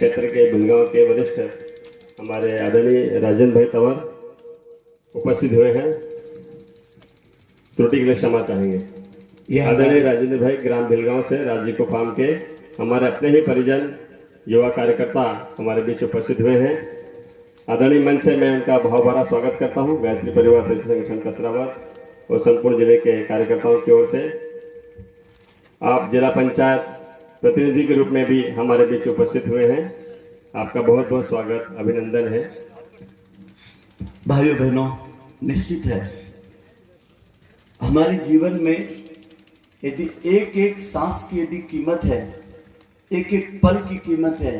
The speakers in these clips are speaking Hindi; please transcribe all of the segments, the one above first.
क्षेत्र के बिलगांव के वरिष्ठ हमारे आदरणीय राजेंद्र भाई तंवर उपस्थित हुए हैं। त्रुटि के लिए क्षमा चाहेंगे। आदरणीय राजेंद्र भाई ग्राम बिलगांव से राजीको फार्म के हमारे अपने ही परिजन युवा कार्यकर्ता हमारे बीच उपस्थित हुए हैं। आदरणीय मंच से मैं उनका भाव भरा स्वागत करता हूं। गायत्री परिवार कृषि संगठन कसरावद और संपूर्ण जिले के कार्यकर्ताओं की ओर से आप जिला पंचायत प्रतिनिधि के रूप में भी हमारे बीच उपस्थित हुए हैं। आपका बहुत बहुत स्वागत, अभिनंदन है। भाइयों बहनों, निश्चित है हमारे जीवन में यदि एक एक सांस की यदि कीमत है, एक एक पल की कीमत है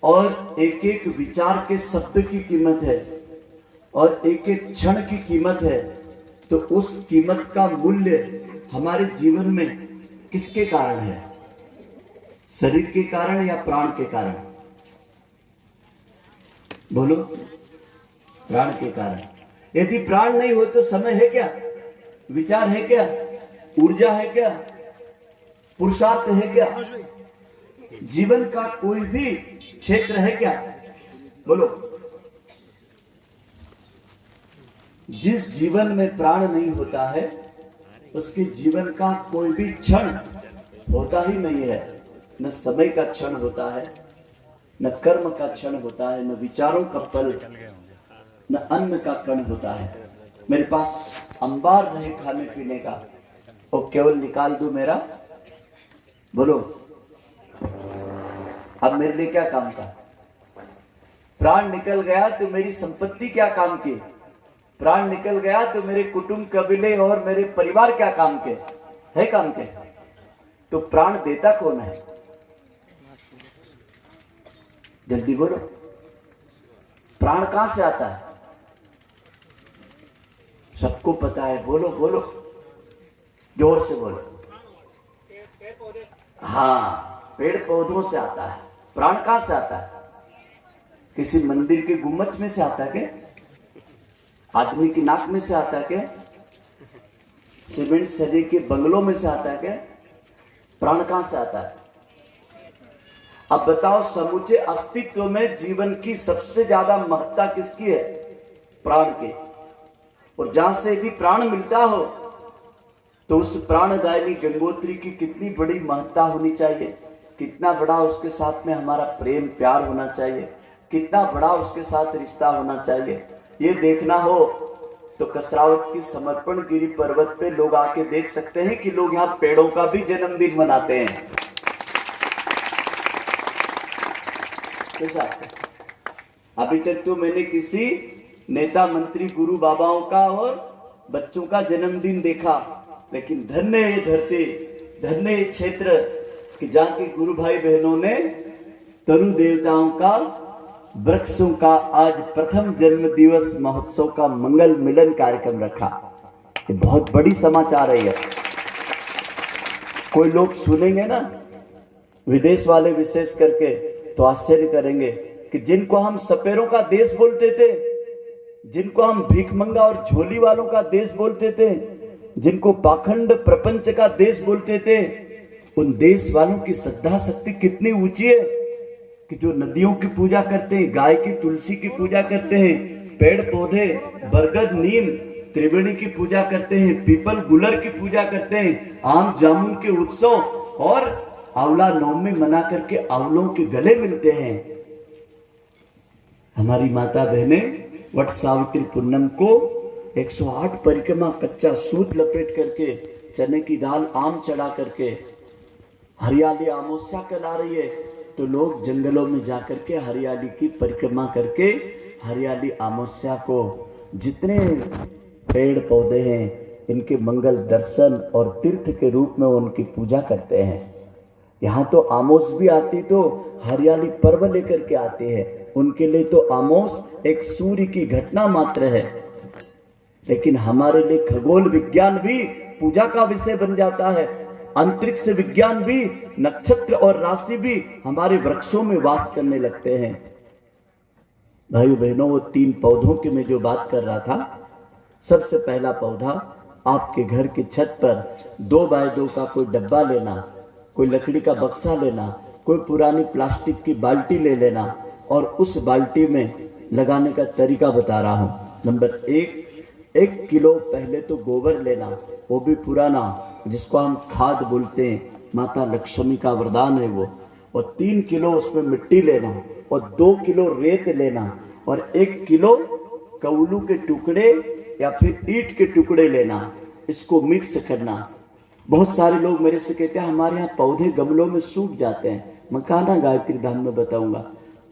और एक एक विचार के शब्द की कीमत है और एक एक क्षण की कीमत है, तो उस कीमत का मूल्य हमारे जीवन में किसके कारण है? शरीर के कारण या प्राण के कारण? बोलो। प्राण के कारण। यदि प्राण नहीं हो तो समय है क्या? विचार है क्या? ऊर्जा है क्या? पुरुषार्थ है क्या? जीवन का कोई भी क्षेत्र है क्या? बोलो। जिस जीवन में प्राण नहीं होता है उसके जीवन का कोई भी क्षण होता ही नहीं है। न समय का क्षण होता है, न कर्म का क्षण होता है, न विचारों का पल, न अन्न का कण होता है। मेरे पास अंबार रहे खाने पीने का, और केवल निकाल दो मेरा, बोलो, अब मेरे लिए क्या काम का? प्राण निकल गया तो मेरी संपत्ति क्या काम की? प्राण निकल गया तो मेरे कुटुंब, कबीले और मेरे परिवार क्या काम के? है काम के? तो प्राण देता कौन है? जल्दी बोलो। प्राण कहां से आता है? सबको पता है, बोलो बोलो, जोर से बोलो। हाँ, पेड़ पौधों से आता है। प्राण कहां से आता है? किसी मंदिर के गुम्बद में से आता है क्या? आदमी की नाक में से आता है क्या? सीमेंट सजे के बंगलों में से आता है क्या? प्राण कहां से आता है? अब बताओ, समूचे अस्तित्व में जीवन की सबसे ज्यादा महत्ता किसकी है? प्राण की। और जहां से यदि प्राण मिलता हो तो उस प्राणदायिनी गंगोत्री की कितनी बड़ी महत्ता होनी चाहिए, कितना बड़ा उसके साथ में हमारा प्रेम प्यार होना चाहिए, कितना बड़ा उसके साथ रिश्ता होना चाहिए। ये देखना हो तो कसरावद की समर्पण गिरी पर्वत पे लोग आके देख सकते हैं कि लोग यहाँ पेड़ों का भी जन्मदिन मनाते हैं। कैसा? अभी तक तो मैंने किसी नेता मंत्री गुरु बाबाओं का और बच्चों का जन्मदिन देखा, लेकिन धन्य ये धरती, धन्य ये क्षेत्र कि जहाँ के गुरु भाई बहनों ने तरु देवताओं का, वृक्षों का आज प्रथम जन्म दिवस महोत्सव का मंगल मिलन कार्यक्रम रखा। ये बहुत बड़ी समाचार है। कोई लोग सुनेंगे ना, विदेश वाले विशेष करके, तो आश्चर्य करेंगे कि जिनको हम सपेरों का देश बोलते थे, जिनको हम भीखमंगा और झोली वालों का देश बोलते थे, जिनको पाखंड प्रपंच का देश बोलते थे, उन देश वालों की श्रद्धा शक्ति कितनी ऊंची है कि जो नदियों की पूजा करते हैं, गाय की, तुलसी की पूजा करते हैं, पेड़ पौधे बरगद नीम त्रिवेणी की पूजा करते हैं, पीपल गुलर की पूजा करते हैं, आम जामुन के उत्सव और आंवला नवमी मना करके आंवलों के गले मिलते हैं। हमारी माता बहने वट सावित्री पूनम को 108 परिक्रमा कच्चा सूत लपेट करके, चने की दाल आम चढ़ा करके, हरियाली अमावस्या करा रही है तो लोग जंगलों में जाकर के हरियाली की परिक्रमा करके हरियाली अमावस्या को जितने पेड़ पौधे हैं इनके मंगल दर्शन और तीर्थ के रूप में उनकी पूजा करते हैं। यहाँ तो आमोस भी आती तो हरियाली पर्व लेकर के आते हैं। उनके लिए तो आमोस एक सूर्य की घटना मात्र है, लेकिन हमारे लिए खगोल विज्ञान भी पूजा का विषय बन जाता है। अंतरिक्ष विज्ञान भी, नक्षत्र और राशि भी हमारे वृक्षों में वास करने लगते हैं। भाइयों बहनों, वो 3 पौधों की मैं जो बात कर रहा था, सबसे पहला पौधा आपके घर की छत पर 2 बाय 2 का कोई डब्बा लेना, कोई लकड़ी का बक्सा लेना, कोई पुरानी प्लास्टिक की बाल्टी ले लेना और उस बाल्टी में लगाने का तरीका बता रहा हूँ। नंबर 1 किलो पहले तो गोबर लेना, वो भी पुराना, जिसको हम खाद बोलते हैं, माता लक्ष्मी का वरदान है वो। और 3 किलो उसमें मिट्टी लेना और 2 किलो रेत लेना और 1 किलो कौलू के टुकड़े या फिर ईंट के टुकड़े लेना। इसको मिक्स करना। बहुत सारे लोग मेरे से कहते हैं हमारे यहाँ पौधे गमलों में सूख जाते हैं। मैं कहा ना गायत्री धाम में बताऊंगा,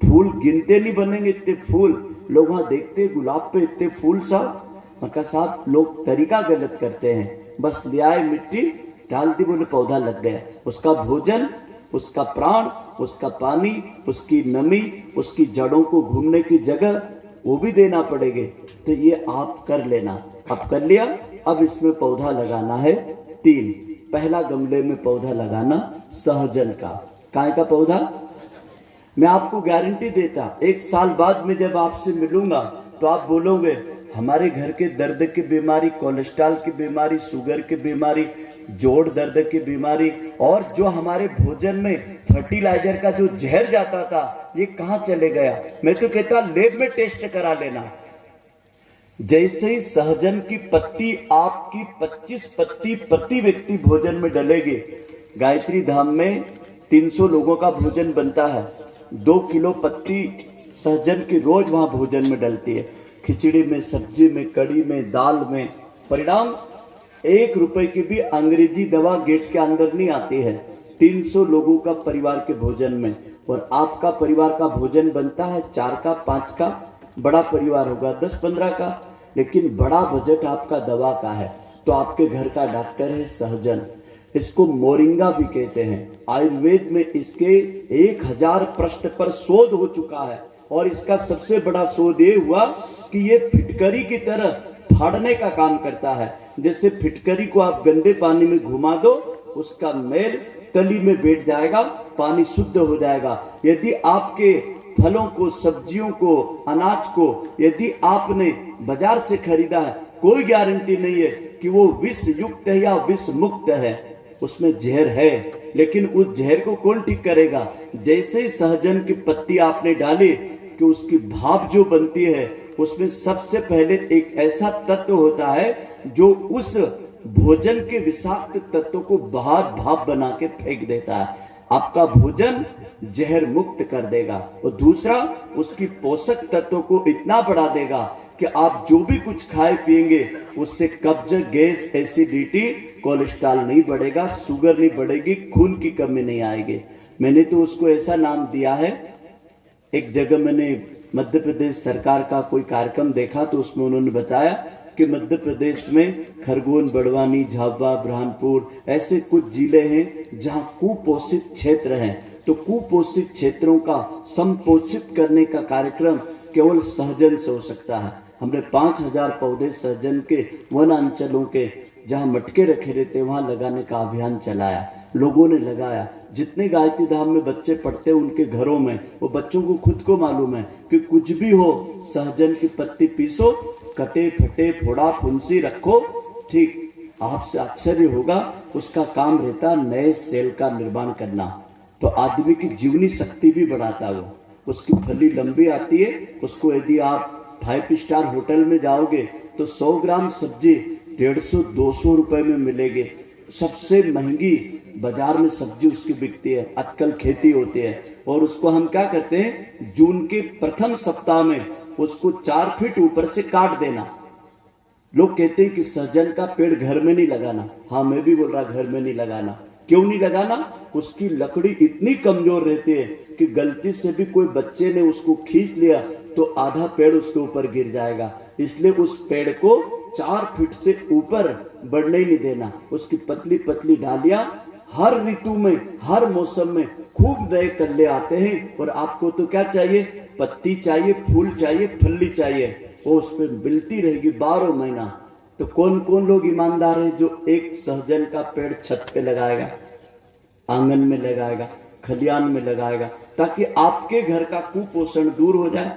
फूल गिनते नहीं बनेंगे इतने फूल। लोग वहां देखते गुलाब पे इतने फूल साहब। मैं कहा साहब लोग तरीका गलत करते हैं। बस ले आए मिट्टी डाल दी, बोले पौधा लग गया। उसका भोजन, उसका प्राण, उसका पानी, उसकी नमी, उसकी जड़ों को घूमने की जगह वो भी देना पड़ेगा। तो ये आप कर लेना। अब कर लिया। अब इसमें पौधा लगाना है 3। पहला गमले में पौधा लगाना सहजन का। काय का पौधा? मैं आपको गारंटी देता 1 साल बाद में जब आपसे मिलूंगा तो आप बोलोगे हमारे घर के दर्द की बीमारी, कोलेस्ट्रॉल की बीमारी, शुगर की बीमारी, जोड़ दर्द की बीमारी और जो हमारे भोजन में फर्टिलाइजर का जो जहर जाता था ये कहाँ चले गया। मैं तो कहता लैब में टेस्ट करा लेना। जैसे ही सहजन की पत्ती आपकी 25 पत्ती प्रति व्यक्ति भोजन में डलेगी। गायत्री धाम में 300 लोगों का भोजन बनता है। 2 किलो पत्ती सहजन की रोज वहां भोजन में डलती है, खिचड़ी में, सब्जी में, कड़ी में, दाल में। परिणाम 1 रुपए की भी अंग्रेजी दवा गेट के अंदर नहीं आती है। 300 लोगों का परिवार के भोजन में। और आपका परिवार का भोजन बनता है 4 का 5 का, बड़ा परिवार होगा 10-15 का, लेकिन बड़ा बजट आपका दवा का है। तो आपके घर का डॉक्टर है सहजन। इसको मोरिंगा भी कहते हैं। आयुर्वेद में इसके 1000 पृष्ठ पर शोध हो चुका है। और इसका सबसे बड़ा शोध ये हुआ कि ये फिटकरी की तरह फाड़ने का काम करता है। जैसे फिटकरी को आप गंदे पानी में घुमा दो, उसका मैल तली में बैठ जाएगा, पानी शुद्ध हो जाएगा। यदि आपके फलों को, सब्जियों को, अनाज को यदि आपने बाजार से खरीदा है, कोई गारंटी नहीं है कि वो विष युक्त है या विष मुक्त है। उसमें जहर है, लेकिन उस जहर को कौन ठीक करेगा। जैसे ही सहजन की पत्ती आपने डाली कि उसकी भाप जो बनती है उसमें सबसे पहले एक ऐसा तत्व होता है जो उस भोजन के विषाक्त तत्व को बाहर भाप बना के फेंक देता है। आपका भोजन जहर मुक्त कर देगा। और दूसरा, उसकी पोषक तत्वों को इतना बढ़ा देगा कि आप जो भी कुछ खाए पिएंगे उससे कब्ज, गैस, एसिडिटी, कोलेस्ट्रॉल नहीं बढ़ेगा, शुगर नहीं बढ़ेगी, खून की कमी नहीं आएगी। मैंने तो उसको ऐसा नाम दिया है। एक जगह मैंने मध्य प्रदेश सरकार का कोई कार्यक्रम देखा तो उसमें उन्होंने बताया कि मध्य प्रदेश में खरगोन, बड़वानी, झाबुआ, बुरहानपुर ऐसे कुछ जिले हैं जहां कुपोषित क्षेत्र हैं। तो कुपोषित क्षेत्रों का संपोषित करने का कार्यक्रम केवल सहजन से हो सकता है। हमने 5000 पौधे सहजन के वन अंचलों के जहां मटके रखे रहते वहां लगाने का अभियान चलाया। लोगों ने लगाया। जितने गायत्री धाम में बच्चे पढ़ते उनके घरों में, वो बच्चों को खुद को मालूम है कि कुछ भी हो सहजन की पत्ती पीसो, कटे फटे फोड़ा फुंसी रखो, ठीक। आपसे आश्चर्य होगा, उसका काम रहता नए सेल का निर्माण करना। तो आदमी की जीवनी शक्ति भी बढ़ाता वो। उसकी फली लंबी आती है। उसको यदि आप 5 स्टार होटल में जाओगे तो 100 ग्राम सब्जी 150-200 रुपए में मिलेगी। सबसे महंगी बाजार में सब्जी उसकी बिकती है। आजकल खेती होती है और उसको हम क्या करते हैं, जून के प्रथम सप्ताह में उसको 4 फीट ऊपर से काट देना। लोग कहते हैं कि सहजन का पेड़ घर में नहीं लगाना। हाँ, मैं भी बोल रहा घर में नहीं लगाना। क्यों नहीं लगाना? उसकी लकड़ी इतनी कमजोर रहती है कि गलती से भी कोई बच्चे ने उसको खींच लिया तो आधा पेड़ उसके ऊपर गिर जाएगा। इसलिए उस पेड़ को 4 फीट से ऊपर बढ़ने ही नहीं देना। उसकी पतली पतली डालियां हर ऋतु में, हर मौसम में खूब नए कल्ले आते हैं। और आपको तो क्या चाहिए? पत्ती चाहिए, फूल चाहिए, फल्ली चाहिए। वो उस पर मिलती रहेगी 12 महीना। तो कौन कौन लोग ईमानदार है जो एक सहजन का पेड़ छत पे लगाएगा, आंगन में लगाएगा, खलियान में लगाएगा, ताकि आपके घर का कुपोषण दूर हो जाए।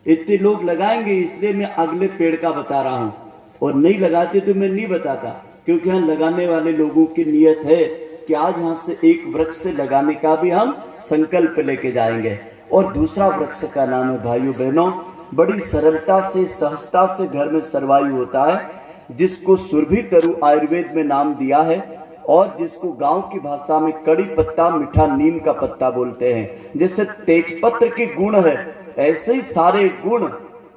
इतने लोग लगाएंगे, इसलिए मैं अगले पेड़ का बता रहा हूं। और नहीं लगाते तो मैं नहीं बताता, क्योंकि यहाँ लगाने वाले लोगों की नीयत है कि आज यहाँ से एक वृक्ष से लगाने का भी हम संकल्प लेके जाएंगे। और दूसरा वृक्ष का नाम है भाइयों बहनों, बड़ी सरलता से सहजता से घर में सर्वायु होता है, जिसको सुरभि तरु आयुर्वेद में नाम दिया है और जिसको गांव की भाषा में कड़ी पत्ता मीठा नीम का पत्ता बोलते हैं। जैसे तेजपत्र के गुण है, ऐसे ही सारे गुण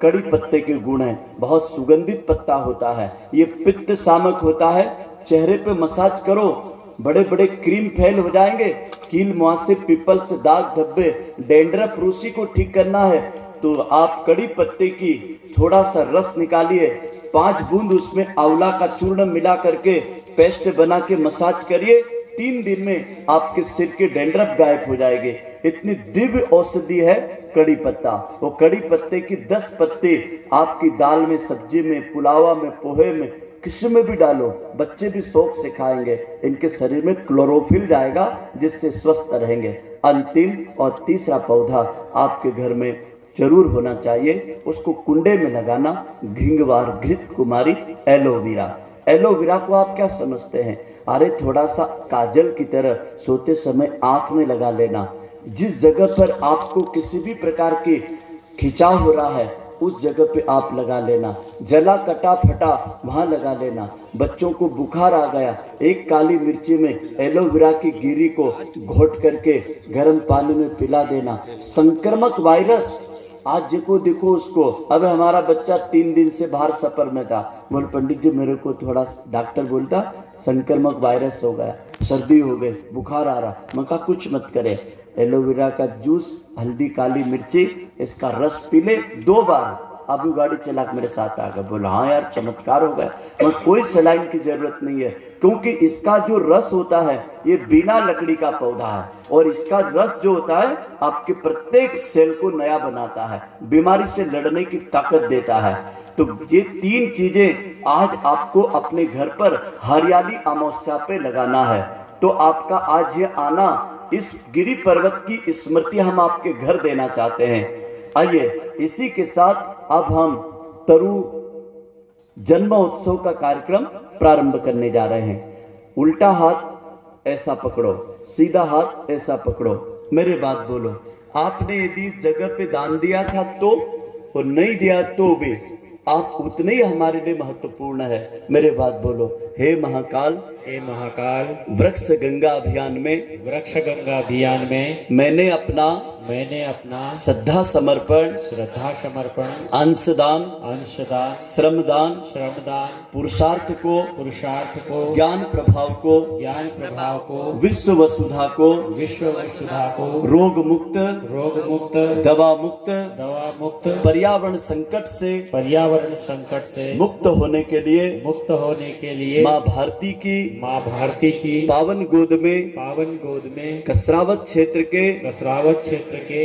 कड़ी पत्ते के गुण हैं। बहुत सुगंधित पत्ता होता है, ये पित्त शामक होता है। चेहरे पे मसाज करो, बड़े बड़े क्रीम फैल हो जाएंगे। कील मुहासे, पिपल्स, दाग धब्बे, डैंड्रफ, रूसी को ठीक करना है तो आप कड़ी पत्ते की थोड़ा सा रस निकालिए, 5 बूंद उसमें आंवला का चूर्ण मिला करके पेस्ट बना के मसाज करिए। 3 दिन में आपके सिर के डैंड्रफ गायब हो जाएंगे। इतनी दिव्य औषधि है कड़ी पत्ता। वो कड़ी पत्ते की 10 पत्ते आपकी दाल में, सब्जी में, पुलावा में, पोहे में, किसी में भी डालो, बच्चे भी शौक से खाएंगे। इनके शरीर में क्लोरोफिल जाएगा जिससे स्वस्थ रहेंगे। अंतिम और तीसरा पौधा आपके घर में जरूर होना चाहिए, उसको कुंडे में लगाना, घिंगवार, घृत कुमारी, एलोवेरा। एलोवेरा को आप क्या समझते हैं? अरे थोड़ा सा काजल की तरह सोते समय आंख में लगा लेना। जिस जगह पर आपको किसी भी प्रकार की खिंचाव हो रहा है उस जगह पे आप लगा लेना। जला कटा फटा वहां लगा लेना। बच्चों को बुखार आ गया, एक काली मिर्ची में एलोवेरा की गिरी को घोट करके गर्म पानी में पिला देना। संक्रामक वायरस आज देखो उसको। अब हमारा बच्चा 3 दिन से बाहर सफर में था, बोल पंडित जी मेरे को थोड़ा, डॉक्टर बोलता संक्रामक वायरस हो गया, सर्दी हो गई, बुखार आ रहा। मैं कहा कुछ मत करे, एलोवेरा का जूस, हल्दी, काली मिर्ची, इसका रस पी ले 2 बार। अभी गाड़ी चला के मेरे साथ आ गया, बोला हाँ यार चमत्कार हो गया। और कोई सलाइन की जरूरत नहीं है, क्योंकि इसका जो रस होता है ये बिना लकड़ी का पौधा है और इसका रस जो होता है आपके प्रत्येक सेल को नया बनाता है, बीमारी से लड़ने की ताकत देता है। तो ये 3 चीजें आज आपको अपने घर पर हरियाली अमावस्या पे लगाना है। तो आपका आज ये आना, इस गिरी पर्वत की स्मृति हम आपके घर देना चाहते हैं। आइए इसी के साथ अब हम तरु जन्मोत्सव का कार्यक्रम प्रारंभ करने जा रहे हैं। उल्टा हाथ ऐसा पकड़ो, सीधा हाथ ऐसा पकड़ो, मेरे बात बोलो। आपने यदि इस जगह पे दान दिया था तो, और नहीं दिया तो भी आप उतने ही हमारे लिए महत्वपूर्ण है। मेरे बात बोलो। हे महाकाल, हे महाकाल, वृक्ष गंगा अभियान में, वृक्ष गंगा अभियान में मैंने अपना श्रद्धा समर्पण, अंशदान, श्रमदान, पुरुषार्थ को, ज्ञान प्रभाव को, विश्व वसुधा को, रोग मुक्त, दवा मुक्त, पर्यावरण संकट से मुक्त होने के लिए माँ भारती की पावन गोद में कसरावत क्षेत्र के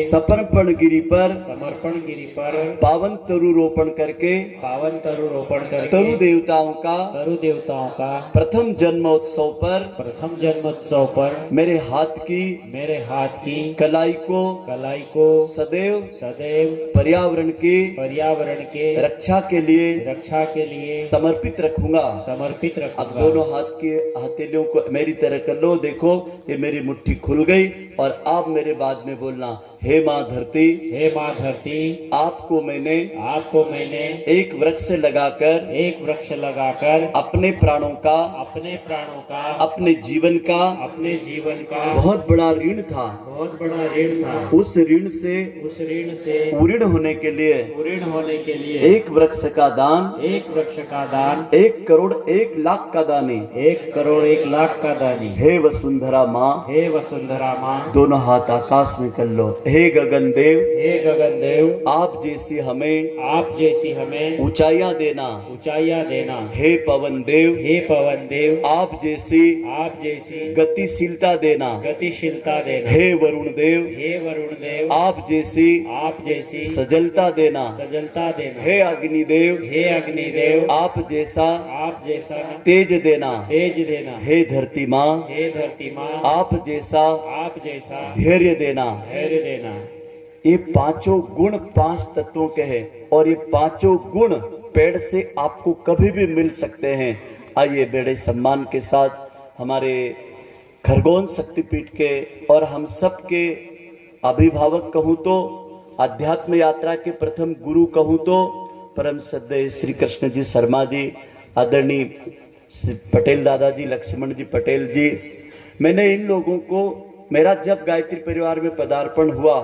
समर्पण गिरी पर पावन तरु रोपण करके तरु देवताओं का प्रथम जन्मोत्सव पर मेरे हाथ की कलाई को सदैव पर्यावरण के रक्षा के लिए समर्पित रखूंगा। अब दोनों हाथ की हथेलियों को मेरी तरह कर लो। देखो ये मेरी मुट्ठी खुल गई और आप मेरे बाद में बोलना, हे माँ धरती, आपको मैंने एक वृक्ष लगाकर अपने प्राणों का अपने जीवन का बहुत बड़ा ऋण था। उस ऋण से पूर्ण होने के लिए एक वृक्ष का दान 1 करोड़ 1 लाख का दानी। हे वसुंधरा माँ, दोनों हाथ आकाश में कर लो। हे गगन देव, आप जैसी हमें ऊंचाइयां देना। हे पवन देव, आप जैसी गतिशीलता देना। हे वरुण देव, आप जैसी सजलता देना। हे अग्निदेव, आप जैसा तेज देना। हे धरती माँ, आप जैसा धैर्य देना। ये 5 गुण 5 तत्वों के हैं और ये 5 गुण पेड़ से आपको कभी भी मिल सकते हैं। आइए बड़े सम्मान के साथ हमारे खरगोन शक्तिपीठ के और हम सब के अभिभावक कहूँ तो, अध्यात्म यात्रा के प्रथम गुरु कहूँ तो परम श्रद्धेय श्री कृष्ण जी शर्मा जी, आदरणीय पटेल दादाजी, लक्ष्मण जी पटेल जी। मैंने इन लोगों को, मेरा जब गायत्री परिवार में पदार्पण हुआ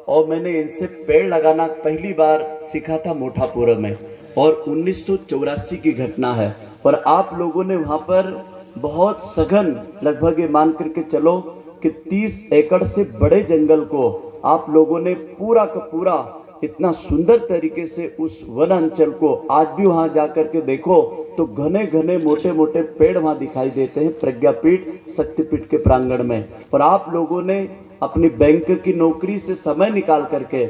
और मैंने इनसे पेड़ लगाना पहली बार सीखा था मोठापुरा में, और 1984 की घटना है। और आप लोगों ने वहाँ पर बहुत सघन, लगभग ये मान करके चलो कि 30 एकड़ से बड़े जंगल को आप लोगों ने पूरा का पूरा इतना सुंदर तरीके से उस वन अंचल को, आज भी वहां जाकर के देखो तो घने घने मोटे मोटे पेड़ वहां दिखाई देते हैं प्रज्ञापीठ शक्तिपीठ के प्रांगण में। और आप लोगों ने अपनी बैंक की नौकरी से समय निकाल करके,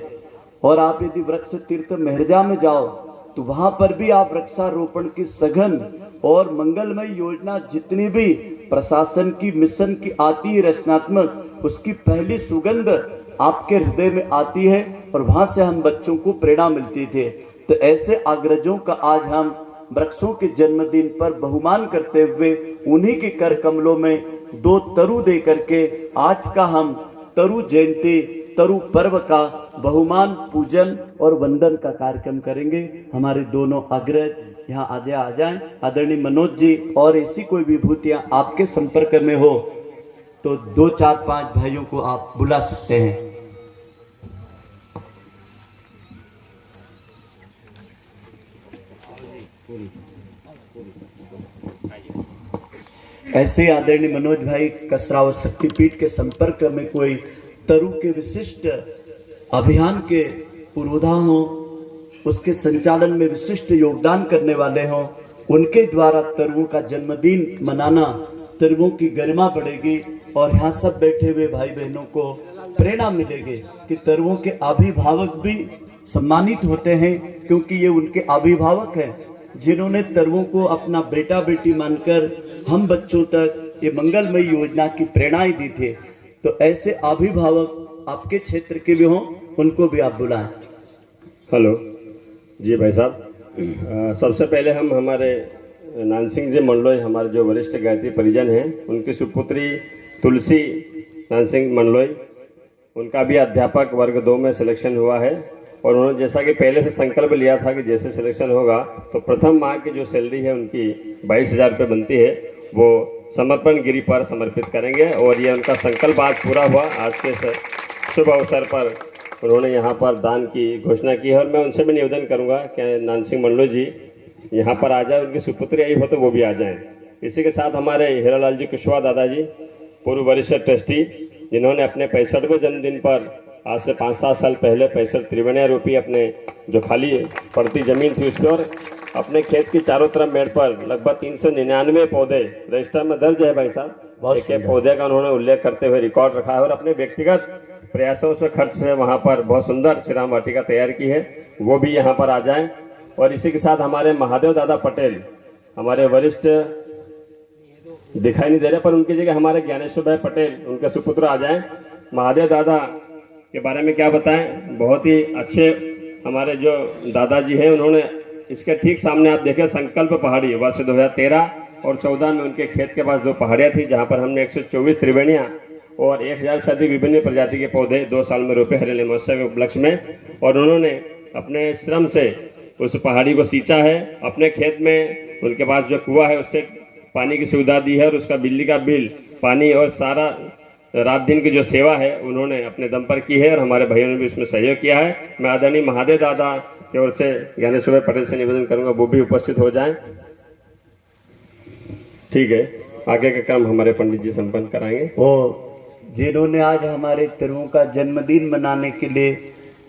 और आप यदि वृक्ष तीर्थ मेहरजा में जाओ तो वहां पर भी आप वृक्षारोपण की सघन और मंगलमय योजना जितनी भी प्रशासन की, मिशन की आती है रचनात्मक, उसकी पहली सुगंध आपके हृदय में आती है और वहां से हम बच्चों को प्रेरणा मिलती थी। तो ऐसे अग्रजों का आज हम वृक्षों के जन्मदिन पर बहुमान करते हुए उन्हीं के कर कमलों में 2 तरु दे करके आज का हम तरु जयंती, तरु पर्व का बहुमान, पूजन और वंदन का कार्यक्रम करेंगे। हमारे दोनों अग्रज यहाँ आ जाएं। आदरणीय मनोज जी, और ऐसी कोई विभूतियां आपके संपर्क में हो तो 2, 4, 5 भाइयों को आप बुला सकते हैं। ऐसे आदरणीय मनोज भाई कसराव शक्तिपीठ के संपर्क में कोई तरु के विशिष्ट अभियान के पुरोधा हो, उसके संचालन में विशिष्ट योगदान करने वाले हों, उनके द्वारा तरुओं का जन्मदिन मनाना, तरुओं की गरिमा बढ़ेगी और यहाँ सब बैठे हुए भाई बहनों को प्रेरणा मिलेगी कि तरुओं के अभिभावक भी सम्मानित होते हैं, क्योंकि ये उनके अभिभावक हैं जिन्होंने तरुओं को अपना बेटा बेटी मानकर हम बच्चों तक ये मंगलमय योजना की प्रेरणाएं दी थी। तो ऐसे अभिभावक आपके क्षेत्र के भी हों, उनको भी आप बुलाएं। हेलो जी भाई साहब, सबसे पहले हम हमारे नानसिंह जी मंडलोई, हमारे जो वरिष्ठ गायत्री परिजन हैं, उनकी सुपुत्री तुलसी नानसिंह मंडलोई, उनका भी अध्यापक वर्ग 2 में सिलेक्शन हुआ है। और उन्होंने जैसा कि पहले से संकल्प लिया था कि जैसे सिलेक्शन होगा तो प्रथम माह की जो सैलरी है उनकी 22,000 रुपये बनती है, वो समर्पण गिरी पर समर्पित करेंगे। और ये उनका संकल्प आज पूरा हुआ। आज के शुभ अवसर पर उन्होंने यहाँ पर दान की घोषणा की है। और मैं उनसे भी निवेदन करूँगा कि नानसिंह मंडलोई जी यहाँ पर आ जाए, उनकी सुपुत्री आई हो तो वो भी आ जाएं। इसी के साथ हमारे हीरालाल जी कुशवाहा दादाजी, पूर्व वरिष्ठ ट्रस्टी, जिन्होंने अपने 65वें जन्मदिन पर आज से 5-7 साल पहले 65 त्रिवेणिया रूपी अपने जो खाली पड़ती जमीन थी उस पर अपने खेत की चारों तरफ मेड़ पर लगभग 399 पौधे रजिस्टर में दर्ज है भाई साहब। एक पौधे का उन्होंने उल्लेख करते हुए रिकॉर्ड रखा है और अपने व्यक्तिगत प्रयासों से खर्च से वहाँ पर बहुत सुंदर श्री राम वाटिका तैयार की है, वो भी यहाँ पर आ जाएं। और इसी के साथ हमारे महादेव दादा पटेल, हमारे वरिष्ठ दिखाई नहीं दे रहे पर उनकी जगह हमारे ज्ञानेश्वर भाई पटेल, उनके सुपुत्र आ जाएं। महादेव दादा के बारे में क्या बताएं, बहुत ही अच्छे हमारे जो दादाजी हैं। उन्होंने इसके ठीक सामने आप देखें संकल्प पहाड़ी, वर्ष 2013 और 14 में उनके खेत के पास 2 पहाड़ियाँ थी, जहाँ पर हमने 124 त्रिवेणियाँ और 1000 से अधिक विभिन्न प्रजाति के पौधे 2 साल में रोपे हरियाली महोत्सव के उपलक्ष्य में। और उन्होंने अपने श्रम से उस पहाड़ी को सींचा है। अपने खेत में उनके पास जो कुआं है उससे पानी की सुविधा दी है और उसका बिजली का बिल, पानी और सारा रात दिन की जो सेवा है उन्होंने अपने दम पर की है और हमारे भाइयों ने भी उसमें सहयोग किया है। मैं आदरणीय महादेव दादा की ओर से ज्ञानेश्वर पटेल से निवेदन करूंगा वो भी उपस्थित हो जाएं। ठीक है, आगे का काम हमारे पंडित जी संपन्न कराएंगे। और जिन्होंने आज हमारे तरुओं का जन्मदिन मनाने के लिए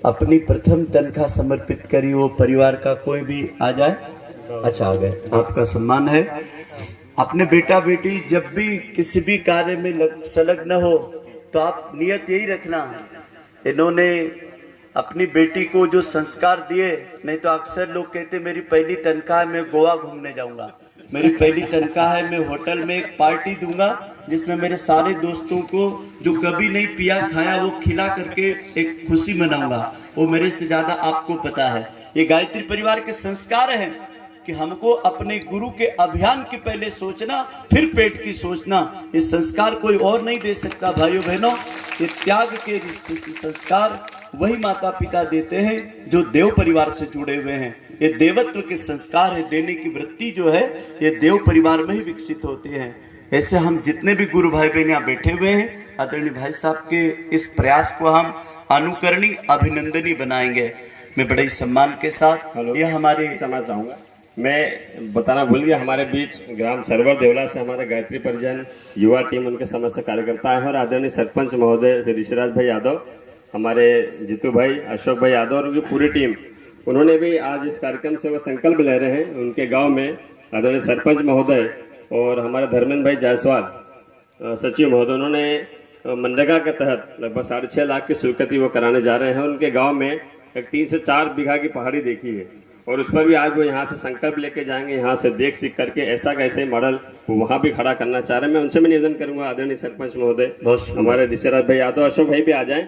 अपनी प्रथम तनख्वाह समर्पित करी, वो परिवार का कोई भी आ जाए। अच्छा, आ गए, आपका सम्मान है। अपने बेटा बेटी जब भी किसी भी कार्य में संलग्न हो तो आप नियत यही रखना, इन्होंने अपनी बेटी को जो संस्कार दिए, नहीं तो अक्सर लोग कहते मेरी पहली तनख्वाह मैं गोवा घूमने जाऊंगा, मेरी पहली तनख्वाह है मैं होटल में एक पार्टी दूंगा जिसमें मेरे सारे दोस्तों को जो कभी नहीं पिया खाया वो खिला करके एक खुशी मनाऊंगा। वो मेरे से ज्यादा आपको पता है। ये गायत्री परिवार के संस्कार हैं कि हमको अपने गुरु के अभियान की पहले सोचना, फिर पेट की सोचना। ये संस्कार कोई और नहीं दे सकता भाइयों बहनों। ये त्याग के संस्कार वही माता पिता देते हैं जो देव परिवार से जुड़े हुए हैं। ये देवत्व के संस्कार है, देने की वृत्ति जो है ये देव परिवार में ही विकसित होती है। ऐसे हम जितने भी गुरु भाई बहन यहाँ बैठे हुए हैं, आदरणीय भाई साहब के इस प्रयास को हम अनुकरणीय अभिनंदनीय बनाएंगे। मैं बड़े सम्मान के साथ यह हमारे क्षमा चाहूँगा, मैं बताना भूल गया, हमारे बीच ग्राम सरवर देवला से हमारे गायत्री परिजन युवा टीम, उनके समस्त कार्यकर्ता हैं और आदरणीय सरपंच महोदय श्री ऋषिराज भाई यादव, हमारे जीतू भाई, अशोक भाई यादव और उनकी पूरी टीम, उन्होंने भी आज इस कार्यक्रम से वो संकल्प ले रहे हैं। उनके गांव में आदरणीय सरपंच महोदय और हमारे धर्मेंद्र भाई जायसवाल सचिव महोदय, उन्होंने मनरेगा के तहत लगभग 6.5 लाख की स्वीकृति वो कराने जा रहे हैं। उनके गाँव में एक 3 से 4 बीघा की पहाड़ी देखी है और उस पर भी आज वो यहाँ से संकल्प लेके जाएंगे। यहाँ से देख सीख करके ऐसा कैसे मॉडल वो वहाँ भी खड़ा करना चाह रहे हैं। मैं उनसे भी निवेदन करूंगा आदरणीय सरपंच महोदय, हमारे ऋषिराज भाई यादव, अशोक भाई भी आ जाएं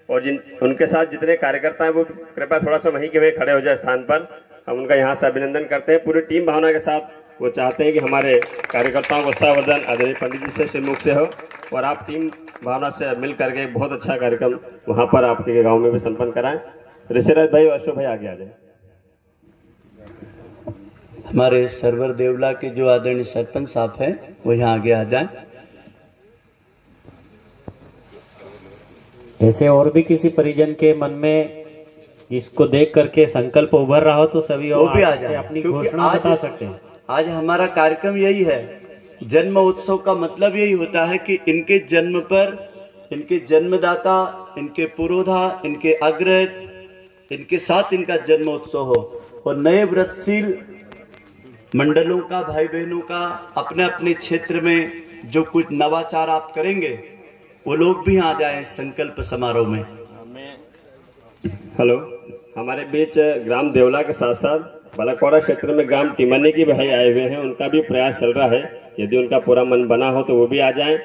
और जिन उनके साथ जितने कार्यकर्ता हैं वो कृपया थोड़ा सा वहीं के वहीं खड़े हो जाए स्थान पर। हम उनका यहाँ से अभिनंदन करते हैं। पूरी टीम भावना के साथ वो चाहते हैं कि हमारे कार्यकर्ताओं को उत्साहवर्धन आदरणीय पंडित जी से श्रीमुख से हो और आप टीम भावना से मिल करके एक बहुत अच्छा कार्यक्रम वहाँ पर आपके गाँव में भी संपन्न कराएं। ऋषिराज भाई और अशोक भाई आगे आ जाए। हमारे सरवर देवला के जो आदरणीय सरपंच साहब हैं वो यहाँ आगे आ जाएं। ऐसे और भी किसी परिजन के मन में इसको देख करके संकल्प उभर रहा हो तो सभी वो भी आ आके जाए, अपनी क्योंकि घोषणा बता सकते हैं। आज हमारा कार्यक्रम यही है। जन्म उत्सव का मतलब यही होता है कि इनके जन्म पर इनके जन्मदाता, इनके पुरोधा, इनके अग्रज, इनके साथ इनका जन्म उत्सव हो और नए व्रतशील मंडलों का, भाई बहनों का अपने अपने क्षेत्र में जो कुछ नवाचार आप करेंगे वो लोग भी आ जाएं संकल्प समारोह में। हेलो, हमारे बीच ग्राम देवला के साथ साथ बलाकोड़ा क्षेत्र में ग्राम टिमनी के भाई आए हुए हैं। उनका भी प्रयास चल रहा है, यदि उनका पूरा मन बना हो तो वो भी आ जाएं।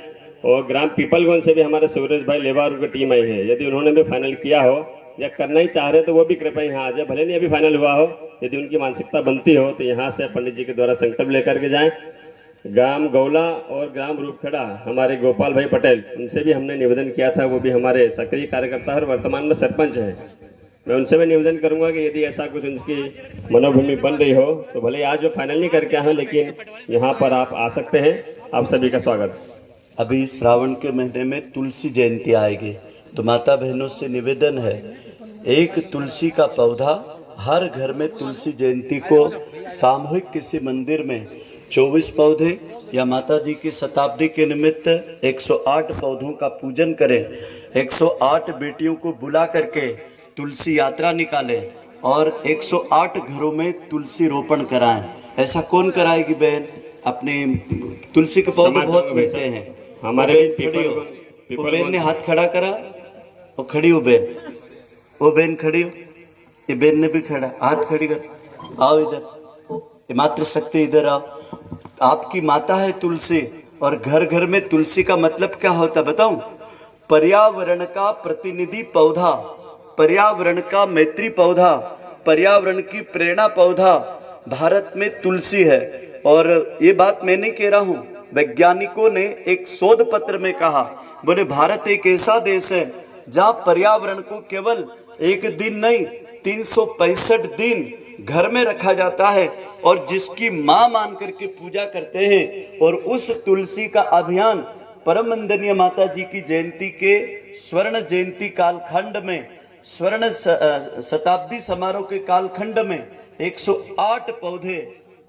और ग्राम पीपलगंज से भी हमारे सूरज भाई लेवा और उनकी टीम आई है। यदि उन्होंने भी फाइनल किया हो या करना ही चाह रहे तो वो भी कृपया यहाँ आ जाए, भले नहीं अभी फाइनल हुआ हो। यदि उनकी मानसिकता बनती हो तो यहाँ से पंडित जी के द्वारा संकल्प लेकर के जाएं। ग्राम गौला और ग्राम रूपखेड़ा हमारे गोपाल भाई पटेल, उनसे भी हमने निवेदन किया था, वो भी हमारे सक्रिय कार्यकर्ता और वर्तमान में सरपंच हैं। मैं उनसे भी निवेदन करूंगा कि यदि ऐसा कुछ उनकी मनोभूमि बन रही हो तो भले आज जो फाइनल नहीं करके आए लेकिन यहाँ पर आप आ सकते हैं। आप सभी का स्वागत। अभी श्रावण के महीने में तुलसी जयंती आएगी, तो माता बहनों से निवेदन है, एक तुलसी का पौधा हर घर में तुलसी जयंती को सामूहिक किसी मंदिर में 24 पौधे या माता जी की शताब्दी के निमित्त 108 पौधों का पूजन करें। 108 बेटियों को बुला करके तुलसी यात्रा निकालें और 108 घरों में तुलसी रोपण कराएं। ऐसा कौन कराएगी बहन? अपने तुलसी के पौधे बहुत मिलते हैं। हमारे वो बहन ने हाथ खड़ा करा, वो खड़ी हो बहन, वो बहन खड़ी हो, ये बहन ने भी खड़ा, हाथ खड़ी कर, आओ इधर, ये मातृशक्ति इधर आओ। आपकी माता है तुलसी और घर घर में तुलसी का मतलब क्या होता बताऊं? पर्यावरण का प्रतिनिधि पौधा, पर्यावरण का मैत्री पौधा, पर्यावरण की प्रेरणा पौधा भारत में तुलसी है। और ये बात मैं नहीं कह रहा हूँ, वैज्ञानिकों ने एक शोध पत्र में कहा, बोले भारत एक ऐसा देश है जहाँ पर्यावरण को केवल एक दिन नहीं 365 दिन घर में रखा जाता है और जिसकी माँ मान करके पूजा करते हैं। और उस तुलसी का अभियान परम वंदनीय माता जी की जयंती के स्वर्ण जयंती कालखंड में, स्वर्ण शताब्दी समारोह के कालखंड में 108 पौधे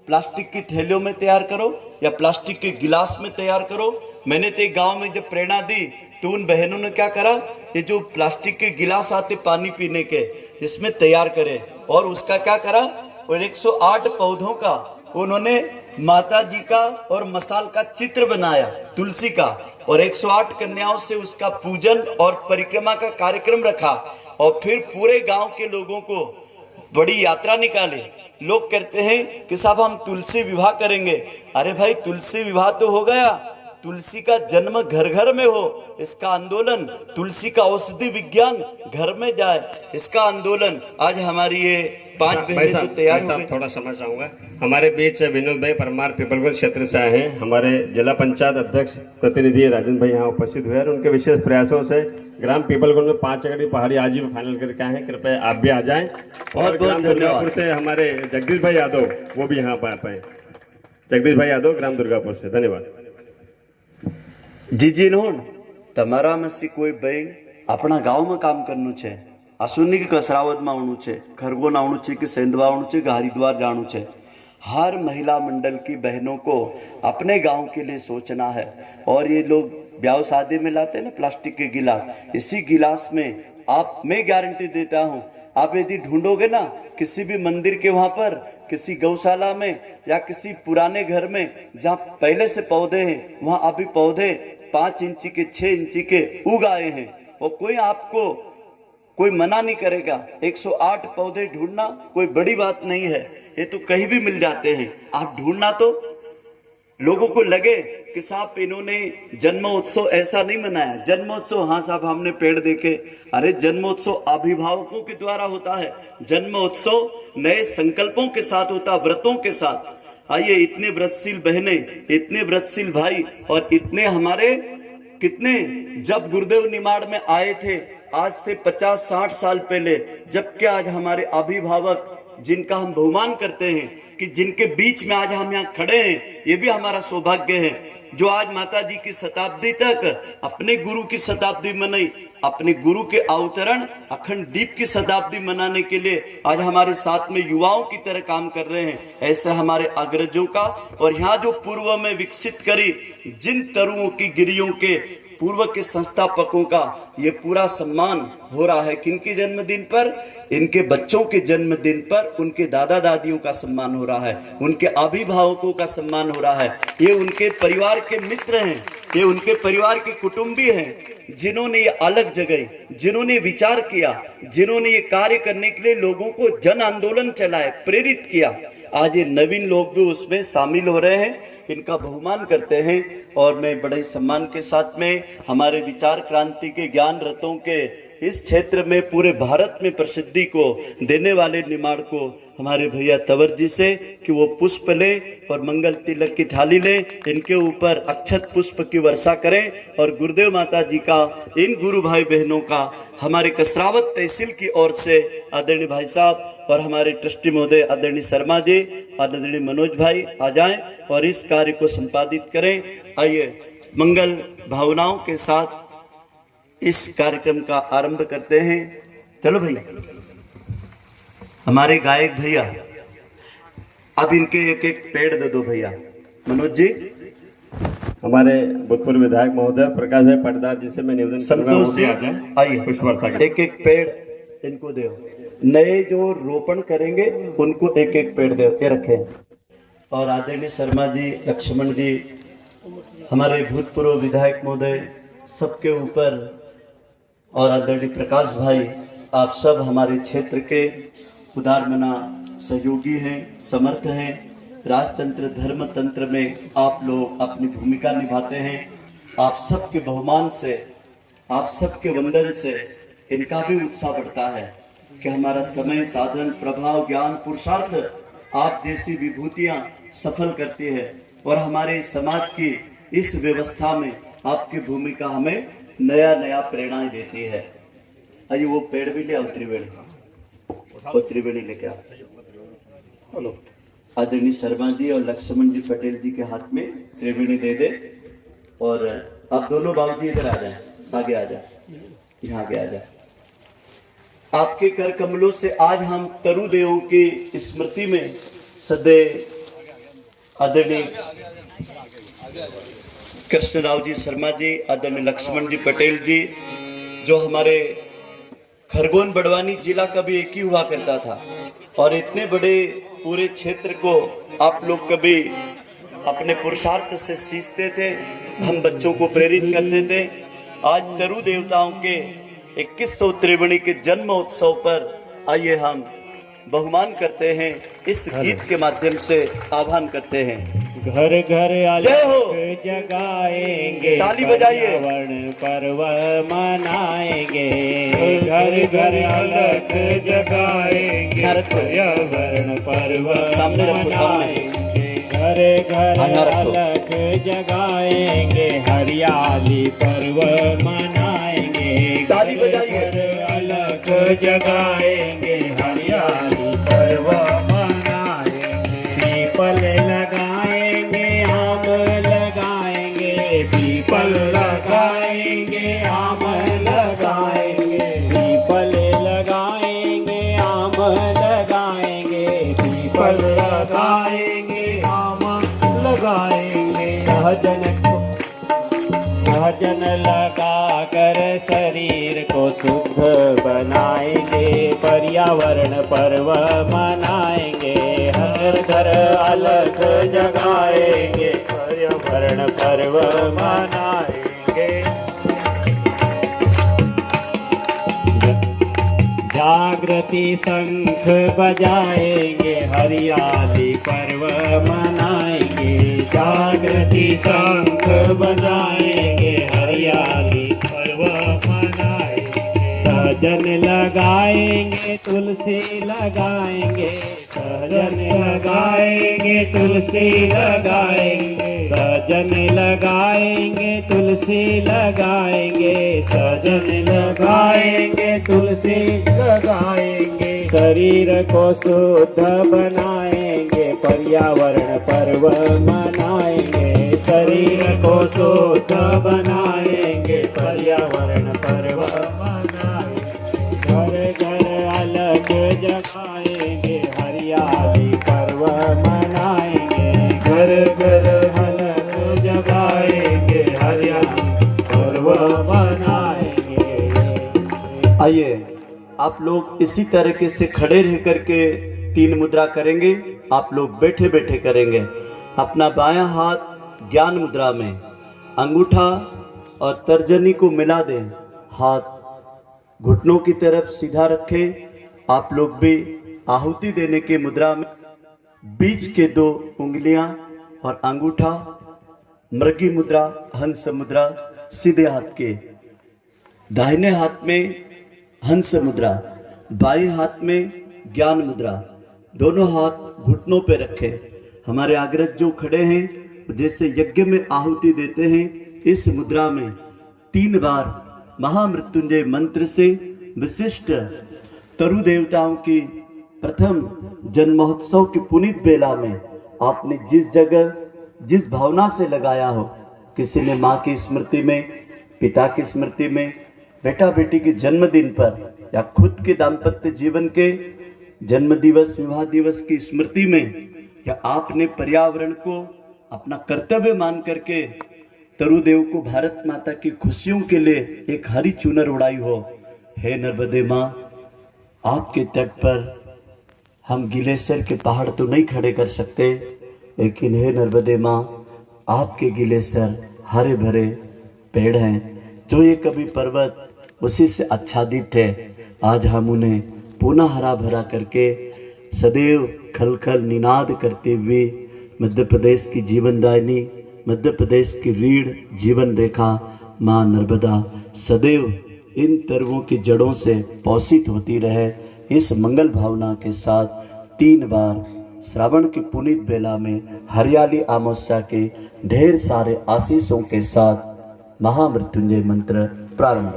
प्लास्टिक की थैलियों में तैयार करो या प्लास्टिक के गिलास में तैयार करो। मैंने तो गांव में जब प्रेरणा दी तो उन बहनों ने क्या करा, ये जो प्लास्टिक के गिलास आते पानी पीने के, इसमें तैयार करे और उसका क्या करा, और 108 पौधों का उन्होंने माता जी का और मसाल का चित्र बनाया तुलसी का, और 108 कन्याओं से उसका पूजन और परिक्रमा का कार्यक्रम रखा और फिर पूरे गांव के लोगों को बड़ी यात्रा निकाले। लोग कहते हैं कि साहब हम तुलसी विवाह करेंगे। अरे भाई तुलसी विवाह तो हो गया, तुलसी का जन्म घर घर में हो, इसका आंदोलन, तुलसी का औषधि विज्ञान घर में जाए, इसका आंदोलन आज हमारी ये 5 बहनें तो तैयार हो गई। थोड़ा समझ आऊंगा। हमारे बीच विनोद भाई परमार पीपलगंज क्षेत्र से आए हैं। हमारे जिला पंचायत अध्यक्ष प्रतिनिधि राजन भाई यहाँ उपस्थित हुए और उनके विशेष प्रयासों से ग्राम पीपलगंज में 5 एकड़ी पहाड़ी आज ही फाइनल करके आए हैं। कृपया आप भी आ जाएं। और ग्राम दुर्गापुर से हमारे जगदीश भाई यादव वो भी यहाँ पर आ पाए। जगदीश भाई यादव ग्राम दुर्गापुर से, धन्यवाद। जी नोन તમારા મસી કોઈ બહેન આપણા ગામમાં કામ કરનું છે, આસુની કે કસરાવદમાં આવવાનું છે, ખરગોન આવવાનું છે કે સેંધવા આવવાનું છે કે हरिद्वार जाना है। हर महिला मंडल की बहनों को अपने गांव के लिए सोचना है। और ये लोग ब्याह शादी में लाते हैं ना प्लास्टिक के गिलास, इसी गिलास में मैं गारंटी देता हूँ, आप यदि ढूंढोगे ना किसी भी मंदिर के वहां पर, किसी गौशाला में या किसी पुराने घर में जहाँ पहले से पौधे हैं, वहां अभी पौधे 5 इंची के 6 इंची के उग आए हैं और कोई मना नहीं करेगा। 108 पौधे ढूंढना कोई बड़ी बात नहीं है, ये तो कहीं भी मिल जाते हैं। आप ढूंढना तो लोगों को लगे कि साहब इन्होंने जन्मोत्सव ऐसा नहीं मनाया। जन्मोत्सव, हाँ साहब हमने पेड़ देखे, अरे जन्मोत्सव अभिभावकों के द्वारा होता है। जन्मोत्सव नए संकल्पों के साथ होता, व्रतों के साथ। आइए, इतने व्रतशील बहनें, इतने व्रतशील भाई और इतने हमारे कितने, जब गुरुदेव निमाड़ में आए थे आज से 50-60 साल पहले, जबकि आज हमारे अभिभावक जिनका हम बहुमान करते हैं कि जिनके बीच में आज हम यहाँ खड़े हैं, ये भी हमारा सौभाग्य है। जो आज माता जी की शताब्दी तक अपने गुरु की शताब्दी मनाई, अपने गुरु के अवतरण अखंड दीप की शताब्दी मनाने के लिए आज हमारे साथ में युवाओं की तरह काम कर रहे हैं। ऐसे हमारे अग्रजों का और यहाँ जो पूर्व में विकसित करी जिन तरुओं की गिरियों के पूर्व के संस्थापकों का ये पूरा सम्मान हो रहा है। किनके जन्मदिन पर? इनके बच्चों के जन्मदिन पर उनके दादा दादियों का सम्मान हो रहा है, उनके अभिभावकों का सम्मान हो रहा है। ये उनके परिवार के मित्र हैं, ये उनके परिवार के कुटुंबी हैं, जिन्होंने ये अलग जगह, जिन्होंने विचार किया, जिन्होंने ये कार्य करने के लिए लोगों को जन आंदोलन चलाए, प्रेरित किया। आज ये नवीन लोग भी उसमें शामिल हो रहे हैं, इनका बहुमान करते हैं। और मैं बड़े सम्मान के साथ में हमारे विचार क्रांति के ज्ञान रथों के इस क्षेत्र में पूरे भारत में प्रसिद्धि को देने वाले निमाड़ को हमारे भैया तंवर जी से कि वो पुष्प लें और मंगल तिलक की थाली लें, इनके ऊपर अक्षत पुष्प की वर्षा करें और गुरुदेव माता जी का, इन गुरु भाई बहनों का हमारे कसरावत तहसील की ओर से आदरणीय भाई साहब और हमारे ट्रस्टी महोदय आदरणीय शर्मा जी, आदरणीय मनोज भाई आ जाएं और इस कार्य को संपादित करें। आइए मंगल भावनाओं के साथ इस कार्यक्रम का आरंभ करते हैं। चलो भैया, हमारे गायक भैया, अब इनके एक एक पेड़ दे दो भैया। मनोज जी, हमारे भूतपूर्व विधायक महोदय प्रकाश भाई पटदार जी से मैं निवेदन संतोष जी, आइए पुष्प वर्षा के एक एक पेड़ इनको दो। नए जो रोपण करेंगे उनको एक एक पेड़ दो, ये रखे। और आदरणीय शर्मा जी, लक्ष्मण जी, हमारे भूतपूर्व विधायक महोदय सबके ऊपर, और आदरणीय प्रकाश भाई, आप सब हमारे क्षेत्र के उदारमना सहयोगी हैं, समर्थ हैं। राजतंत्र धर्म तंत्र में आप लोग अपनी भूमिका निभाते हैं। आप सबके बहुमान से, आप सबके वंदन से इनका भी उत्साह बढ़ता है कि हमारा समय, साधन, प्रभाव, ज्ञान, पुरुषार्थ आप जैसी विभूतियां सफल करती है और हमारे समाज की इस व्यवस्था में आपकी भूमिका हमें नया नया प्रेरणाएं देती है। आइए वो पेड़ भी ले आओ, त्रिवेणी लेके आओ। आदरणीय शर्मा जी और लक्ष्मण जी पटेल जी के हाथ में त्रिवेणी दे दे। और आप दोनों बाबूजी इधर आ जाए, आगे आ जाए, यहाँ आगे आ जाए। आपके कर कमलों से आज हम तरुदेवों की स्मृति में सदैव आदरणीय कृष्णराव जी शर्मा जी, आदरणीय लक्ष्मण जी पटेल जी, जो हमारे खरगोन बड़वानी जिला का भी एक ही हुआ करता था और इतने बड़े पूरे क्षेत्र को आप लोग कभी अपने पुरुषार्थ से सींचते थे, हम बच्चों को प्रेरित करते थे। आज तरु देवताओं के 2100 त्रिवेणी के जन्म उत्सव पर आइए हम बहुमान करते हैं, इस गीत के माध्यम से आह्वान करते हैं। घर घर जय हो। अलग जगाएंगे, ताली बजाइए। पर्यावरण पर्व मनाएंगे। घर घर अलग जगाएंगे, पर्यावरण पर्व सामने रखो, सामने। मनाएंगे। घर घर हाँ, यहाँ रखो। अलग जगाएंगे, हरियाली पर्व मनाएंगे। ताली बजाइए। घर घर अलग जगाएंगे, हरियाली पर्व मनाएंगे। पीपल लगाएंगे, आम लगाएंगे, पीपल लगाएंगे, आम लगाएंगे। पीपल लगाएंगे, आम लगाएंगे, पीपल लगाएंगे, आम लगाएंगे। सहजन लगा कर शरीर को शुद्ध बनाएंगे, पर्यावरण पर्व मनाएंगे। हर घर अलग जगाएंगे, पर्यावरण पर्व मनाएंगे। जागृति शंख बजाएंगे, हरियाली पर्व मनाएंगे। जागृति शंख बजाएंगे, हरियाली पर्व मनाएंगे। सहजन लगाएंगे, तुलसी लगाएंगे, सहजन लगाएंगे, तुलसी लगाएंगे। सहजन लगाएंगे, तुलसी लगाएंगे, सहजन लगाएंगे, तुलसी लगाएंगे। शरीर को शुद्ध बनाएंगे, पर्यावरण पर्व मनाएंगे। शरीर को शुद्ध बनाएंगे, पर्यावरण पर्व मनाएंगे। घर घर अलग जगाएंगे, हरियाली पर्व मनाएंगे। घर घर अलग जगाएंगे, हरियाली पर्व मनाएंगे। आइए आप लोग इसी तरीके से खड़े रह करके 3 मुद्रा करेंगे। आप लोग बैठे बैठे करेंगे। अपना बायां हाथ ज्ञान मुद्रा में, अंगूठा और तर्जनी को मिला दें। हाथ घुटनों की तरफ सीधा रखें। आप लोग भी आहुति देने की मुद्रा में बीच के 2 उंगलियां और अंगूठा, मृगी मुद्रा, हंस मुद्रा सीधे हाथ के। दाहिने हाथ में हंस मुद्रा, बाएं हाथ में ज्ञान मुद्रा। दोनों हाथ घुटनों पे रखें। हमारे अग्रज जो खड़े हैं जैसे यज्ञ में आहुति देते हैं, इस मुद्रा में 3 बार महामृत्युंजय मंत्र से विशिष्ट तरु देवताओं की प्रथम जन्म महोत्सव की पुनीत बेला में आपने जिस जगह जिस भावना से लगाया हो, किसी ने माँ की स्मृति में, पिता की स्मृति में, बेटा बेटी के जन्मदिन पर या खुद के दाम्पत्य जीवन के जन्म दिवस, विवाह दिवस की स्मृति में, या आपने पर्यावरण को अपना कर्तव्य मान करके तरुदेव को भारत माता की खुशियों के लिए एक हरी चुनर उड़ाई हो। हे नर्मदे माँ, आपके तट पर हम गिलेसर के पहाड़ तो नहीं खड़े कर सकते, लेकिन हे नर्मदे माँ, आपके गिलेसर हरे भरे पेड़ हैं, जो ये कभी पर्वत उसी से आच्छादित है। आज हम उन्हें पुनः हरा भरा करके सदैव खल खल निनाद करते हुए मध्य प्रदेश की जीवनदायिनी, मध्य प्रदेश की रीढ़ जीवन रेखा माँ नर्मदा सदैव इन तरुओं की जड़ों से पोषित होती रहे। इस मंगल भावना के साथ 3 बार श्रावण की पुनीत बेला में हरियाली अमावस्या के ढेर सारे आशीषों के साथ महामृत्युंजय मंत्र प्रारंभ।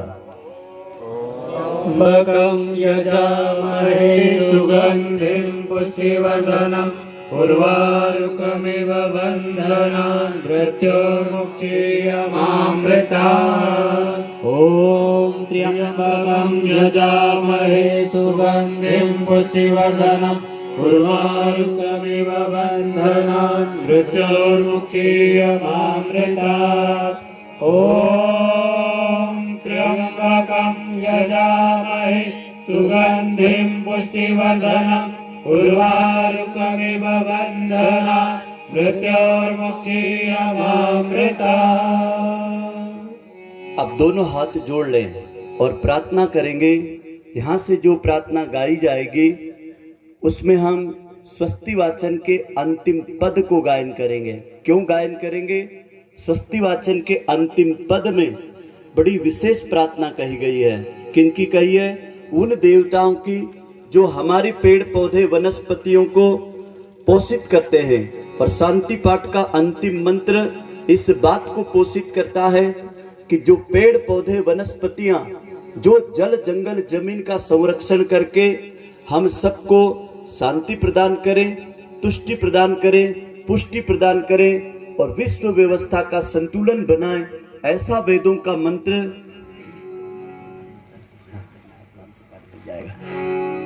त्र्यंबकं यजामहे सुगन्धिं पुष्टिवर्धनम् उर्वारुकमिव बन्धनान् मृत्योर्मुक्षीयमामृतात्। ॐ त्र्यंबकं यजामहे सुगन्धिं पुष्टिवर्धनम् उर्वारुकमिव बन्धनान् मृत्योर्मुक्षीयमामृतात्। ॐ त्र्यंबकं यजामहे सुगन्धिं पुष्टिवर्धनम् उर्वारुकमिव बन्धनान् मृत्योर्मुक्षीयमामृतात्। अब दोनों हाथ जोड़ लें और प्रार्थना करेंगे। यहाँ से जो प्रार्थना गाई जाएगी उसमें हम स्वस्ति वाचन के अंतिम पद को गायन करेंगे। क्यों गायन करेंगे? स्वस्ति वाचन के अंतिम पद में बड़ी विशेष प्रार्थना कही गई है। किनकी कही है? उन देवताओं की जो हमारे पेड़ पौधे वनस्पतियों को पोषित करते हैं। और शांति पाठ का अंतिम मंत्र इस बात को पोषित करता है कि जो पेड़ पौधे वनस्पतियां जो जल जंगल जमीन का संरक्षण करके हम सबको शांति प्रदान करें, तुष्टि प्रदान करें, पुष्टि प्रदान करें और विश्व व्यवस्था का संतुलन बनाएं, ऐसा वेदों का मंत्र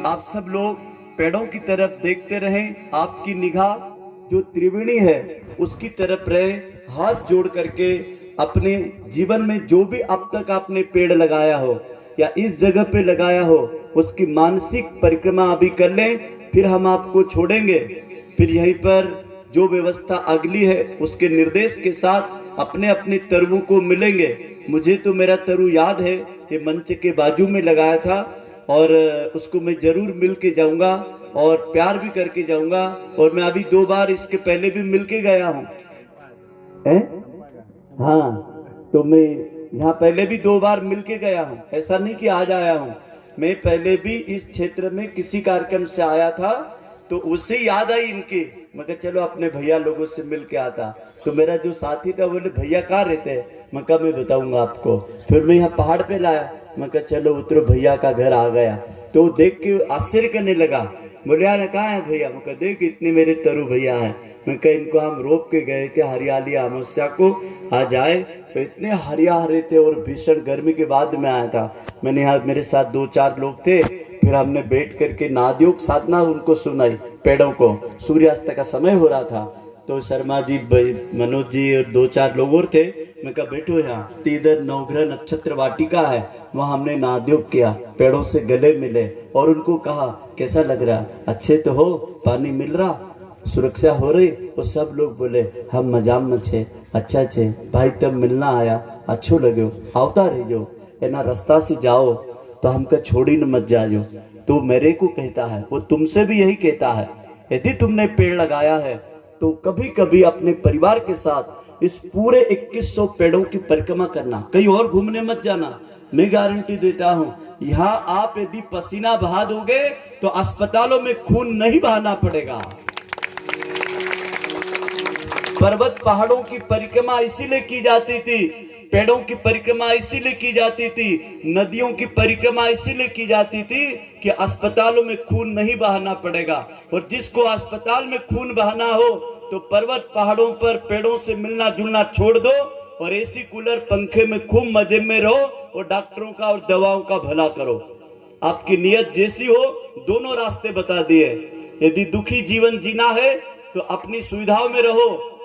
आप सब लोग पेड़ों की तरफ देखते रहें। आपकी निगाह जो त्रिवेणी है उसकी तरफ रहे। हाथ जोड़ करके अपने जीवन में जो भी अब तक आपने पेड़ लगाया हो या इस जगह पे लगाया हो उसकी मानसिक परिक्रमा अभी कर लें, फिर हम आपको छोड़ेंगे। फिर यहीं पर जो व्यवस्था अगली है उसके निर्देश के साथ अपने अपने तरुओं को मिलेंगे। मुझे तो मेरा तरु याद है, ये मंच के बाजू में लगाया था और उसको मैं जरूर मिल के जाऊंगा और प्यार भी करके जाऊंगा। और मैं अभी 2 बार इसके पहले भी मिल के गया हूँ। हाँ, तो मैं यहाँ पहले भी 2 बार मिल के गया हूँ, ऐसा नहीं कि आज आया हूँ। मैं पहले भी इस क्षेत्र में किसी कार्यक्रम से आया था तो उससे याद आई इनकी। मैं कहा चलो अपने भैया लोगों से मिल के आता। तो मेरा जो साथी था बोले भैया कहाँ रहते हैं? मैं कहा मैं बताऊंगा आपको। फिर मैं यहाँ पहाड़ पे लाया। मैं कहा चलो उतरो, भैया का घर आ गया। तो देख के आश्चर्य करने लगा। बोले यार कहाँ है भैया? मैं कहा देख इतने मेरे तरु भैया हैं। मैं कहा इनको हम रोक के गए थे हरियाली अमावस्या को, आज आए तो इतने हरिया हरे थे और भीषण गर्मी के बाद में आया था। मैंने यहाँ मेरे साथ 2-4 लोग थे, फिर हमने बैठ करके नादयोग साधना उनको सुनाई पेड़ों को। सूर्यास्त का समय हो रहा था तो शर्मा जी, मनोज जी और 2-4 लोग और थे। मैं कहा बैठो यहाँ। तो इधर नवग्रह नक्षत्र वाटिका है, वहाँ हमने नादयोग किया, पेड़ों से गले मिले और उनको कहा कैसा लग रहा? अच्छे तो हो, पानी मिल रहा, सुरक्षा हो रही? वो सब लोग बोले हम मजाम में छे, अच्छा छे भाई, तब मिलना आया, अच्छो लगे, आवता रहियो, एना रास्ता से जाओ तो हमका छोड़ी न मत जाओ। तो मेरे को कहता है, वो तुमसे भी यही कहता है। यदि तुमने पेड़ लगाया है तो कभी कभी अपने परिवार के साथ इस पूरे 2100 पेड़ों की परिक्रमा करना, कहीं और घूमने मत जाना। मैं गारंटी देता हूँ, यहाँ आप यदि पसीना बहा दोगे तो अस्पतालों में खून नहीं बहाना पड़ेगा। पर्वत पहाड़ों की परिक्रमा इसीलिए की जाती थी, पेड़ों की परिक्रमा इसीलिए की जाती थी, नदियों की परिक्रमा इसीलिए की जाती थी कि अस्पतालों में खून नहीं बहाना पड़ेगा। और जिसको अस्पताल में खून बहाना हो तो पर्वत पहाड़ों पर पेड़ों से मिलना जुलना छोड़ दो और एसी कूलर पंखे में खूब मजे में रहो और डॉक्टरों का और दवाओं का भला करो। आपकी नियत जैसी हो, दोनों रास्ते बता दिए। यदि दुखी जीवन जीना है तो अपनी सुविधाओं में रहो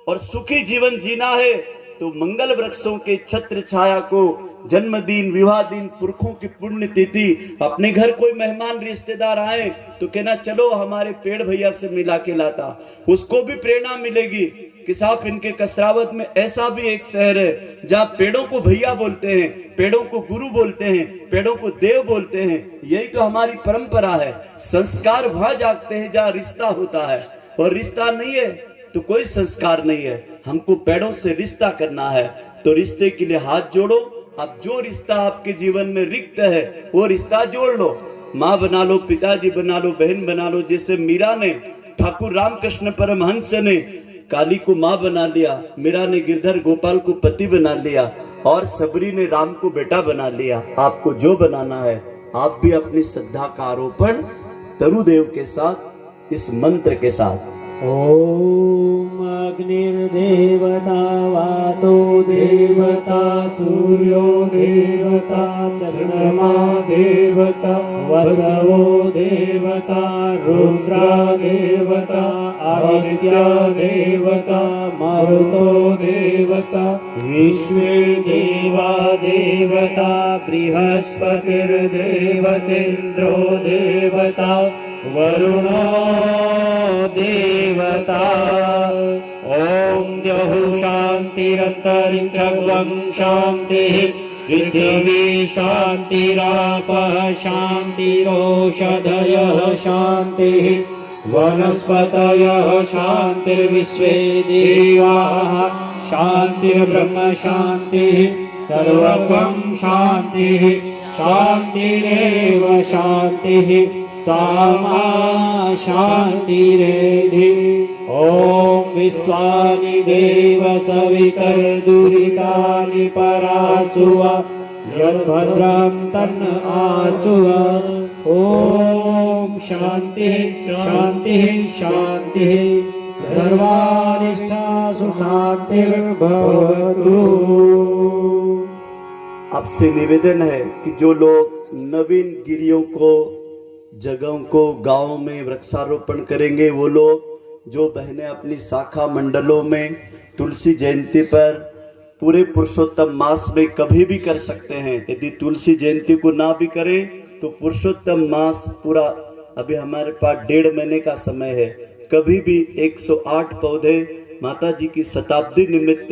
और सुखी जीवन जीना है तो मंगल वृक्षों के छत्र छाया को, जन्मदिन, विवाह दिन, पुरखों की पुण्यतिथि, अपने घर कोई मेहमान रिश्तेदार आए तो कहना चलो हमारे पेड़ भैया से मिला के लाता, उसको भी प्रेरणा मिलेगी कि साहब इनके कसरावत में ऐसा भी एक शहर है जहाँ पेड़ों को भैया बोलते हैं, पेड़ों को गुरु बोलते हैं, पेड़ों को देव बोलते हैं। यही तो हमारी परंपरा है। संस्कार वहां जागते हैं जहाँ रिश्ता होता है, और रिश्ता नहीं है तो कोई संस्कार नहीं है। हमको पेड़ों से रिश्ता करना है तो रिश्ते के लिए हाथ जोड़ो। अब जो रिश्ता आपके जीवन में रिक्त है वो रिश्ता जोड़ लो। माँ बना लो, पिताजी बना लो, बहन बना लो। जैसे मीरा ने, ठाकुर रामकृष्ण परमहंस ने काली को माँ बना लिया, मीरा ने गिरधर गोपाल को पति बना लिया और सबरी ने राम को बेटा बना लिया। आपको जो बनाना है आप भी अपनी श्रद्धा का आरोपण तरुदेव के साथ, इस मंत्र के साथ। ओम अग्निर्देवता वातो देवता सूर्यो देवता चंद्रमा देवता वसवो देवता रुद्रा देवता आदित्य देवता मरुतो देवता विश्वे देवा देवता बृहस्पतिर्देवतेन्द्रो देवता वरुणो देवता। ओम द्यौः शान्तिरन्तरिक्षं शान्तिः पृथिवी शान्तिरापः शान्तिरोषधयः शान्तिः वनस्पतयः शान्तिर्विश्वे देवाः शान्तिर्ब्रह्म शान्तिः सर्वगं शान्तिः शान्तिरेव शान्तिः सामा शान्तिरेधि ॐ विश्वानि देव सवितर्दुरितानि परासुव यद्भद्रं तन्न आसुव ॐ शान्तिः शान्तिः शान्तिः सर्वानिष्ठासु शान्तिर्भवतु। आपसे निवेदन है कि जो लोग नवीन गिरियों को, जगहों को गांव में वृक्षारोपण करेंगे, वो लोग जो बहनें अपनी शाखा मंडलों में तुलसी जयंती पर पूरे पुरुषोत्तम मास में कभी भी कर सकते हैं। यदि तुलसी जयंती को ना भी करें तो पुरुषोत्तम मास पूरा, अभी हमारे पास 1.5 महीने का समय है, कभी भी 108 पौधे माता जी की शताब्दी निमित्त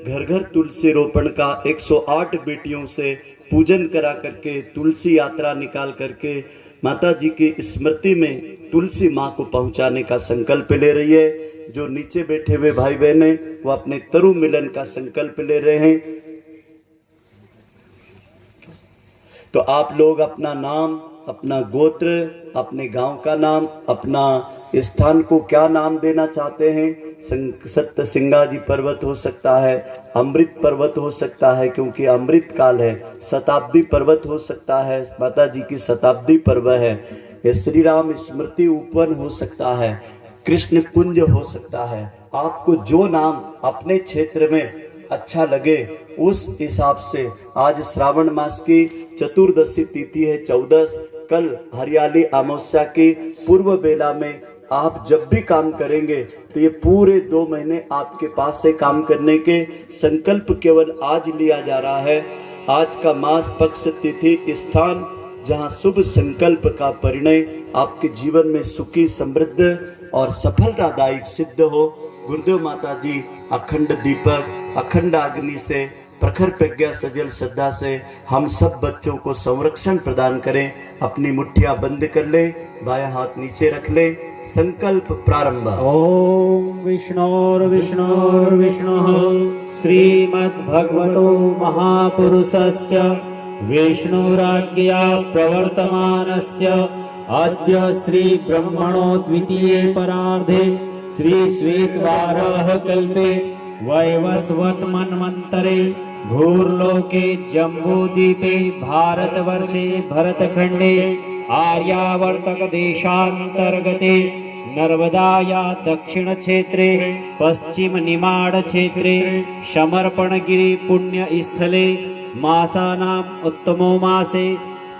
घर घर तुलसी रोपण का 108 बेटियों से पूजन करा करके, तुलसी यात्रा निकाल करके माता जी की स्मृति में तुलसी माँ को पहुंचाने का संकल्प ले रही है। जो नीचे बैठे हुए भाई बहन हैं वो अपने तरु मिलन का संकल्प ले रहे हैं। तो आप लोग अपना नाम, अपना गोत्र, अपने गांव का नाम, अपना स्थान को क्या नाम देना चाहते हैं? सत्य सिंगाजी पर्वत हो सकता है, अमृत पर्वत हो सकता है क्योंकि अमृत काल है, शताब्दी पर्वत हो सकता है, माता जी की शताब्दी पर्व है, ये श्री राम स्मृति उपवन हो सकता है, कृष्ण कुंज हो सकता है। आपको जो नाम अपने क्षेत्र में अच्छा लगे उस हिसाब से, आज श्रावण मास की चतुर्दशी तिथि है 14, कल हरियाली अमावस्या की पूर्व बेला में आप जब भी काम करेंगे तो ये पूरे 2 महीने आपके पास से काम करने के संकल्प केवल आज लिया जा रहा है। आज का मास पक्ष तिथि स्थान जहाँ शुभ संकल्प का परिणय आपके जीवन में सुखी समृद्ध और सफलतादायक सिद्ध हो। गुरुदेव माता जी अखंड दीपक, अखंड अग्नि से, प्रखर प्रज्ञा सजल श्रद्धा से हम सब बच्चों को संरक्षण प्रदान करें। अपनी मुट्ठियां बंद कर ले, बायां हाथ नीचे रख ले, संकल्प प्रारंभ। ओम विष्णुर्विष्णुर्विष्णुः श्रीमद्भगवतो महापुरुषस्य विष्णुराज्ञया प्रवर्तमानस्य अद्य श्री ब्रह्मणो द्वितीये परार्धे श्री श्वेतवाराह कल्पे वैवस्वत मन्वन्तरे भूर्लोके जम्बूद्वीपे भारतवर्षे भरतखण्डे आर्यावर्तक देशान्तर्गते नर्मदाया दक्षिण क्षेत्रे पश्चिम निमाड़ क्षेत्रे समर्पणगिरि पुण्य स्थले मासानाम् उत्तमो मासे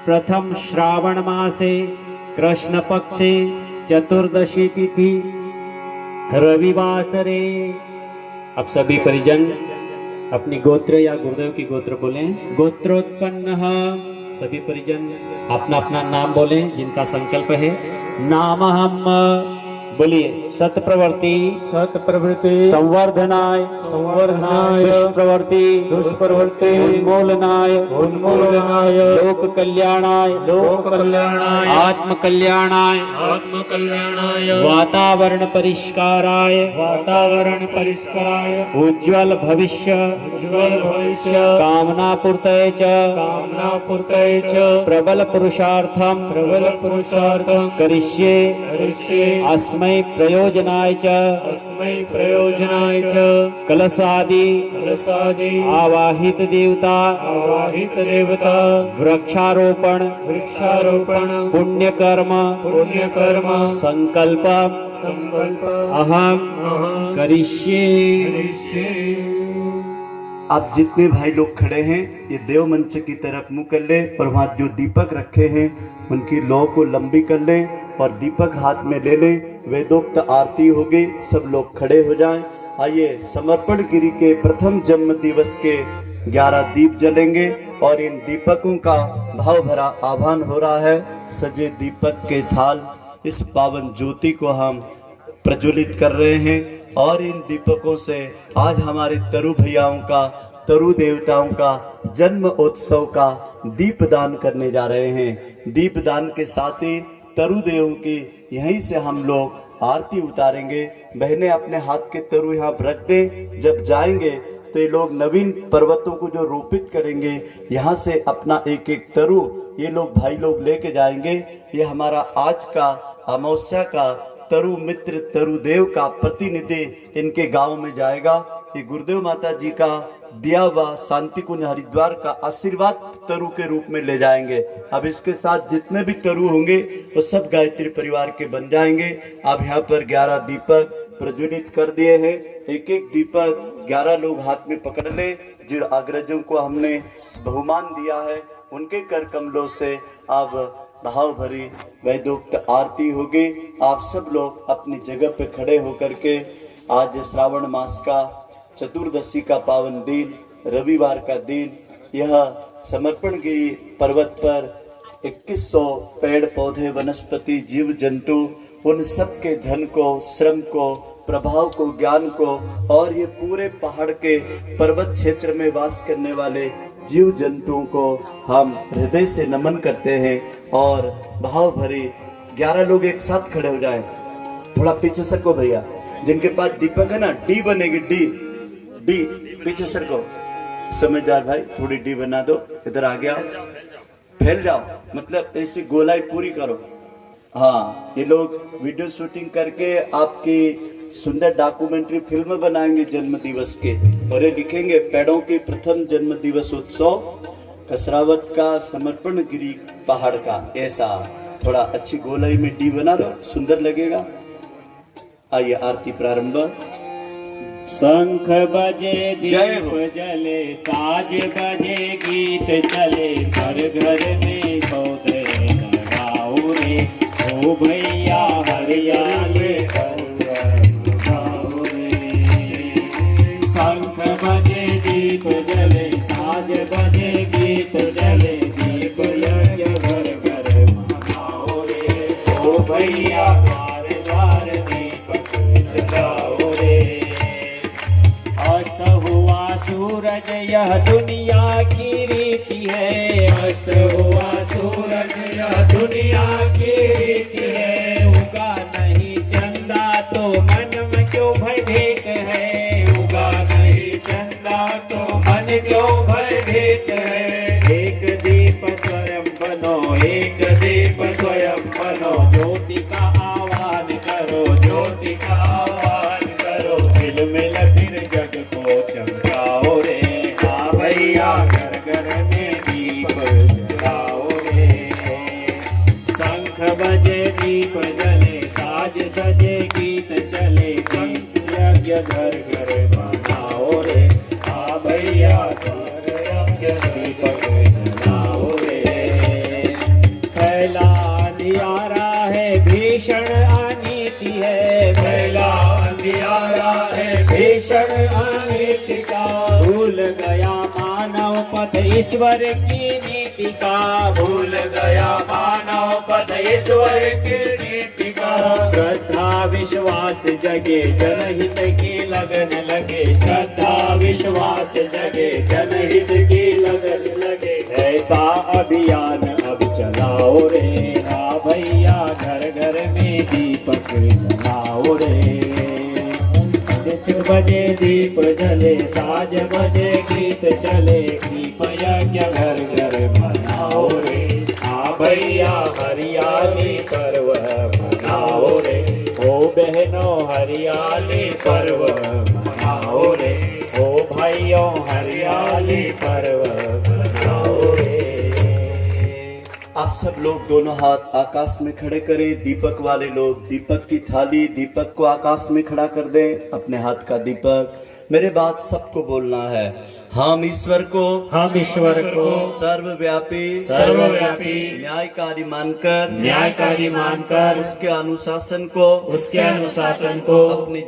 प्रथम श्रावण मासे कृष्ण पक्षे चतुर्दशी तिथि रविवासरे। अब सभी परिजन अपनी गोत्र या गुरुदेव की गोत्र बोलें। गोत्रोत्पन्न सभी परिजन अपना अपना नाम बोलें जिनका संकल्प है। नाम हम बोलिए सतप्रवर्ती सतप्रवृत्ति संवर्धनाय संवर्धनाय दुष्प्रवर्ती दुष्प्रवृत्ति उन्मूलनाय उन्मूलनाय लोक कल्याणाय लोक कल्याणाय आत्म कल्याणाय आत्म कल्याणाय वातावरण परिष्काराय वातावरण परिष्काराय उज्ज्वल भविष्य उज्ज्वल भविष्य कामना पूर्तये च कामना पूर्तये च प्रबल पुरुषार्थम प्रबल पुरुषार्थं करिष्ये करिष्ये अस्मै प्रयोजनाय च अस्मै प्रयोजनाय च कलशादि कलशादि आवाहित देवता आवाहित देवता वृक्षारोपण वृक्षारोपण पुण्य कर्म पुण्य कर्म संकल्प संकल्प अहम अहं करिष्ये। करिष्ये। आप जितने भाई लोग खड़े हैं ये देव मंच की तरफ मुंह कर ले और वहाँ जो दीपक रखे हैं उनकी लौ को लंबी कर ले और दीपक हाथ में ले ले। वेदोक्त आरती होगी, सब लोग खड़े हो जाएं। आइए समर्पण गिरी के प्रथम जन्म दिवस के 11 दीप जलेंगे और इन दीपकों का भाव भरा आह्वान हो रहा है। सजे दीपक के थाल इस पावन ज्योति को हम प्रज्वलित कर रहे हैं और इन दीपकों से आज हमारे तरु भैयाओं का, तरु देवताओं का जन्म उत्सव का दीप दान करने जा रहे हैं। दीप दान के साथ ही तरु देव की यहीं से हम लोग आरती उतारेंगे। बहनें अपने हाथ के तरु यहाँ रख दें। जब जाएंगे तो ये लोग नवीन पर्वतों को जो रोपित करेंगे, यहाँ से अपना एक एक तरु ये लोग भाई लोग लेके जाएंगे। ये हमारा आज का अमावस्या का तरु मित्र तरु देव का प्रतिनिधि इनके गांव में जाएगा। ये गुरुदेव माता जी का दिया हुआ शांति कुंज हरिद्वार का आशीर्वाद तरु के रूप में ले जाएंगे। अब इसके साथ जितने भी तरु होंगे वो सब गायत्री परिवार के बन जाएंगे। अब यहाँ पर 11 दीपक प्रज्वलित कर दिए हैं। एक एक दीपक 11 लोग हाथ में पकड़ ले। जिन अग्रजों को हमने बहुमान दिया है उनके कर कमलों से अब भाव भरी वैदोक्त आरती होगी। आप सब लोग अपनी जगह पे खड़े होकर के आज श्रावण मास का चतुर्दशी का पावन दिन, रविवार का दिन, यह समर्पण गिरी पर्वत पर 2100 पेड़ पौधे वनस्पति जीव जंतु उन सब के धन को, श्रम को, प्रभाव को, ज्ञान को और ये पूरे पहाड़ के पर्वत क्षेत्र में वास करने वाले जीव जंतुओं को हम हृदय से नमन करते हैं। और भाव भरी 11 लोग एक साथ खड़े हो जाएं। थोड़ा पीछे सरको भैया, जिनके पास दीपक है ना, डी बनेगी, डी डी पीछे सरको। समझदार भाई थोड़ी डी बना दो। इधर आ गया, फैल जाओ, मतलब ऐसी गोलाई पूरी करो। हाँ, ये लोग वीडियो शूटिंग करके आपकी सुंदर डॉक्यूमेंट्री फिल्म बनाएंगे जन्म दिवस के, और ये लिखेंगे पेड़ों के प्रथम जन्म दिवस उत्सव कसरावत का समर्पण गिरी पहाड़ का। ऐसा थोड़ा अच्छी गोलाई में डी बना लो, सुंदर लगेगा। आइए आरती प्रारंभ। शंख बजे जय दीप हो। जले साज बजे गीत चले, घर घर में पौधे लगाओ रे, ओ भैया हरियाले लगाओ रे। शंख बजे दीप जले साज बजे गीत चले, दीप यज्ञ घर घर मनाओ रे, ओ भैया द्वार द्वार दीपक जलाओ रे। अस्त हुआ सूरज यह दुनिया की रीति है, अस्त हुआ सूरज यह दुनिया की रीति है। उगा नहीं चंदा तो मन में क्यों भयभीत है, उगा नहीं चंदा तो मन क्यों भयभीत है। एक दीप स्वयं बनो, एक दीप स्वयं बनो, ज्योति का आह्वान करो, ज्योति का आह्वान करो। मिल फिर जग को चमकाओ रे, हाँ भैया घर घर में दीप जलाओ रे। शंख बजे दीप जले साज सजे गीत चले, दीप यज्ञ घर घर मनाओ रे, हाँ भैया घर यज्ञ दीपक जलाओ रे। फैला अंधियारा है भीषण अनीति है, फैला अंधियारा है भीषण अनीति का। भूल गया मानव पथ ईश्वर की नीति का, भूल गया मानव पथ ईश्वर की नीति का। श्रद्धा विश्वास जगे जनहित की लगन लगे, श्रद्धा विश्वास जगे जनहित की लगन लगे। ऐसा अभियान अब चलाओ रे, हाँ भैया घर घर में दीपक जलाओ रे। बजे दीप जले साज बजे गीत चले, दीप यज्ञ घर घर मनाओ रे, हाँ भैया हरियाली पर्व मनाओ रे, ओ बहनों हरियाली पर्व मनाओ रे, ओ भाइयों हरियाली पर्व मनाओ रे। आप सब लोग दोनों हाथ आकाश में खड़े करें। दीपक वाले लोग दीपक की थाली, दीपक को आकाश में खड़ा कर दें, अपने हाथ का दीपक। मेरे बात सबको बोलना है, हम ईश्वर को, हम ईश्वर को सर्वव्यापी न्यायकारी मानकर उसके अनुशासन को अपने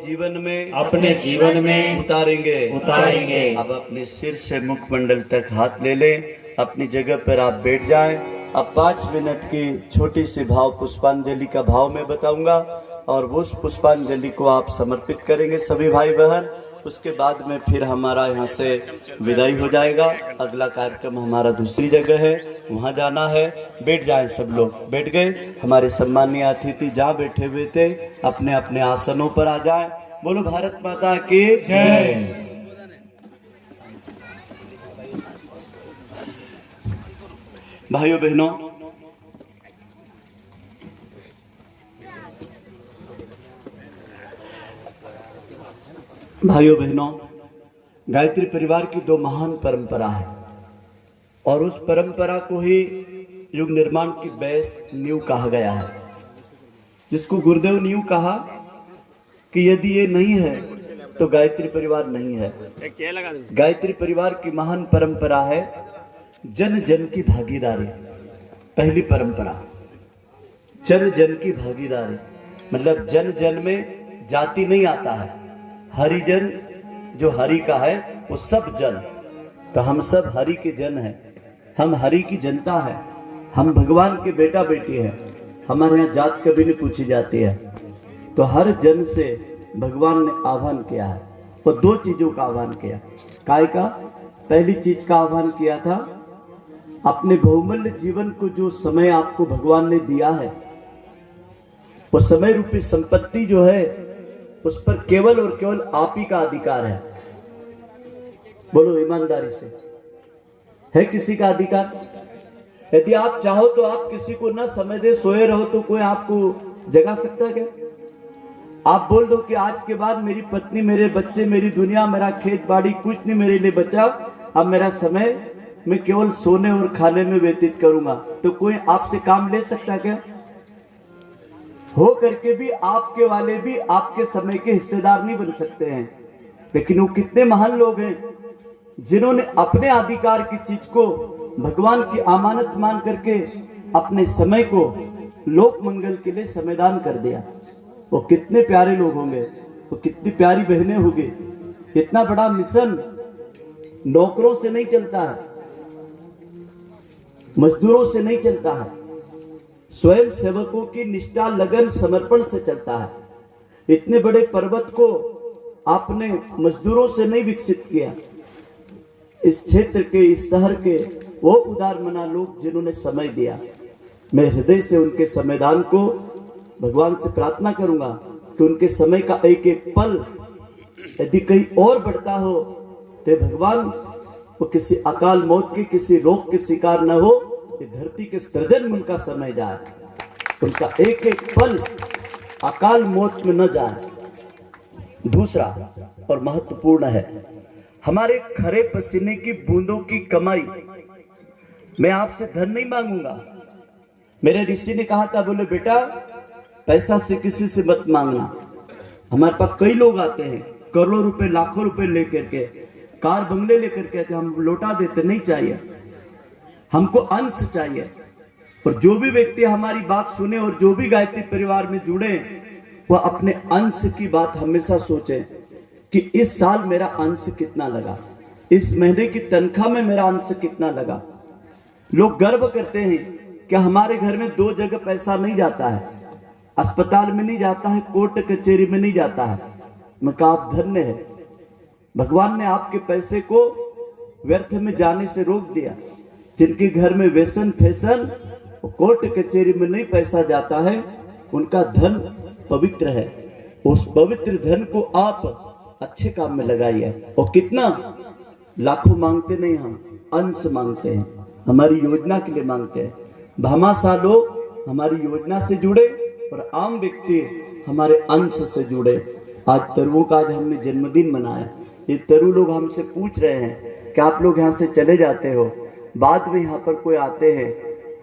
जीवन में उतारेंगे। अब अपने सिर से मुखमंडल तक हाथ ले लें, अपनी जगह पर आप बैठ जाएं। अब 5 मिनट की छोटी सी भाव पुष्पांजलि का भाव मैं बताऊंगा, और उस पुष्पांजलि को आप समर्पित करेंगे सभी भाई बहन। उसके बाद में फिर हमारा यहाँ से विदाई हो जाएगा। अगला कार्यक्रम हमारा दूसरी जगह है। वहां जाना है। बैठ जाएं सब लोग। बैठ गए। हमारे सम्मानीय अतिथि जहाँ बैठे हुए थे अपने अपने आसनों पर आ जाएं। बोलो भारत माता की जय। भाइयों बहनों, गायत्री परिवार की दो महान परंपरा है और उस परंपरा को ही युग निर्माण की बेस नींव कहा गया है, जिसको गुरुदेव नींव कहा कि यदि ये नहीं है तो गायत्री परिवार नहीं है। गायत्री परिवार की महान परंपरा है जन जन की भागीदारी। पहली परंपरा जन जन की भागीदारी, मतलब जन जन में जाति नहीं आता है। हरिजन जो हरि का है वो सब जन, तो हम सब हरि के जन हैं, हम हरि की जनता है, हम भगवान के बेटा बेटी हैं। हमारे यहाँ जात कभी नहीं पूछी जाती है। तो हर जन से भगवान ने आह्वान किया है। वो दो चीजों का आह्वान किया। काय का? पहली चीज का आह्वान किया था अपने बहुमूल्य जीवन को, जो समय आपको भगवान ने दिया है, वो समय रूपी संपत्ति जो है उस पर केवल और केवल आप ही का अधिकार है। बोलो ईमानदारी से, है किसी का अधिकार? यदि आप चाहो तो आप किसी को ना समय दे, सोए रहो तो कोई आपको जगा सकता है क्या? आप बोल दो कि आज के बाद मेरी पत्नी, मेरे बच्चे, मेरी दुनिया, मेरा खेत बाड़ी कुछ नहीं मेरे लिए बचा, अब मेरा समय मैं केवल सोने और खाने में व्यतीत करूंगा, तो कोई आपसे काम ले सकता है क्या? हो करके भी आपके वाले भी आपके समय के हिस्सेदार नहीं बन सकते हैं। लेकिन वो कितने महान लोग हैं जिन्होंने अपने अधिकार की चीज को भगवान की अमानत मान करके अपने समय को लोक मंगल के लिए समयदान कर दिया। वो कितने प्यारे लोग होंगे, वो कितनी प्यारी बहनें होंगी। इतना बड़ा मिशन नौकरों से नहीं चलता है, मजदूरों से नहीं चलता है, स्वयं सेवकों की निष्ठा, लगन, समर्पण से चलता है। इतने बड़े पर्वत को आपने मजदूरों से नहीं विकसित किया। इस क्षेत्र के, इस शहर के वो उदार मना लोग जिन्होंने समय दिया, मैं हृदय से उनके समयदान को भगवान से प्रार्थना करूंगा कि उनके समय का एक एक पल यदि कहीं और बढ़ता हो तो भगवान वो किसी अकाल मौत के, किसी रोग के शिकार न हो, ये धरती के सृजन में उनका समय जाए, उनका एक एक पल अकाल मौत में न जाए। दूसरा और महत्वपूर्ण है, हमारे खरे पसीने की बूंदों की कमाई। मैं आपसे धन नहीं मांगूंगा। मेरे ऋषि ने कहा था, बोले बेटा पैसा से किसी से मत मांगना। हमारे पास कई लोग आते हैं करोड़ों रुपए, लाखों रुपए लेकर के, कार बंगले लेकर के, हम लौटा देते, नहीं चाहिए, हमको अंश चाहिए। और जो भी व्यक्ति हमारी बात सुने और जो भी गायत्री परिवार में जुड़े, वह अपने अंश की बात हमेशा सोचे कि इस साल मेरा अंश कितना लगा, इस महीने की तनख्वाह में मेरा अंश कितना लगा। लोग गर्व करते हैं कि हमारे घर में दो जगह पैसा नहीं जाता है, अस्पताल में नहीं जाता है, कोर्ट कचहरी में नहीं जाता है। मैं कहा आप धन्य है, भगवान ने आपके पैसे को व्यर्थ में जाने से रोक दिया। जिनके घर में व्यसन फैशन, कोर्ट कचहरी में नहीं पैसा जाता है, उनका धन पवित्र है। उस पवित्र धन को आप अच्छे काम में लगाइए। और कितना? लाखों मांगते नहीं, हम अंश मांगते हैं, हमारी योजना के लिए मांगते हैं। भामाशाह लोग हमारी योजना से जुड़े और आम व्यक्ति हमारे अंश से जुड़े। आज तरुओं का आज हमने जन्मदिन मनाया। ये तरु लोग हमसे पूछ रहे हैं कि आप लोग यहाँ से चले जाते हो, बाद में यहाँ पर कोई आते हैं,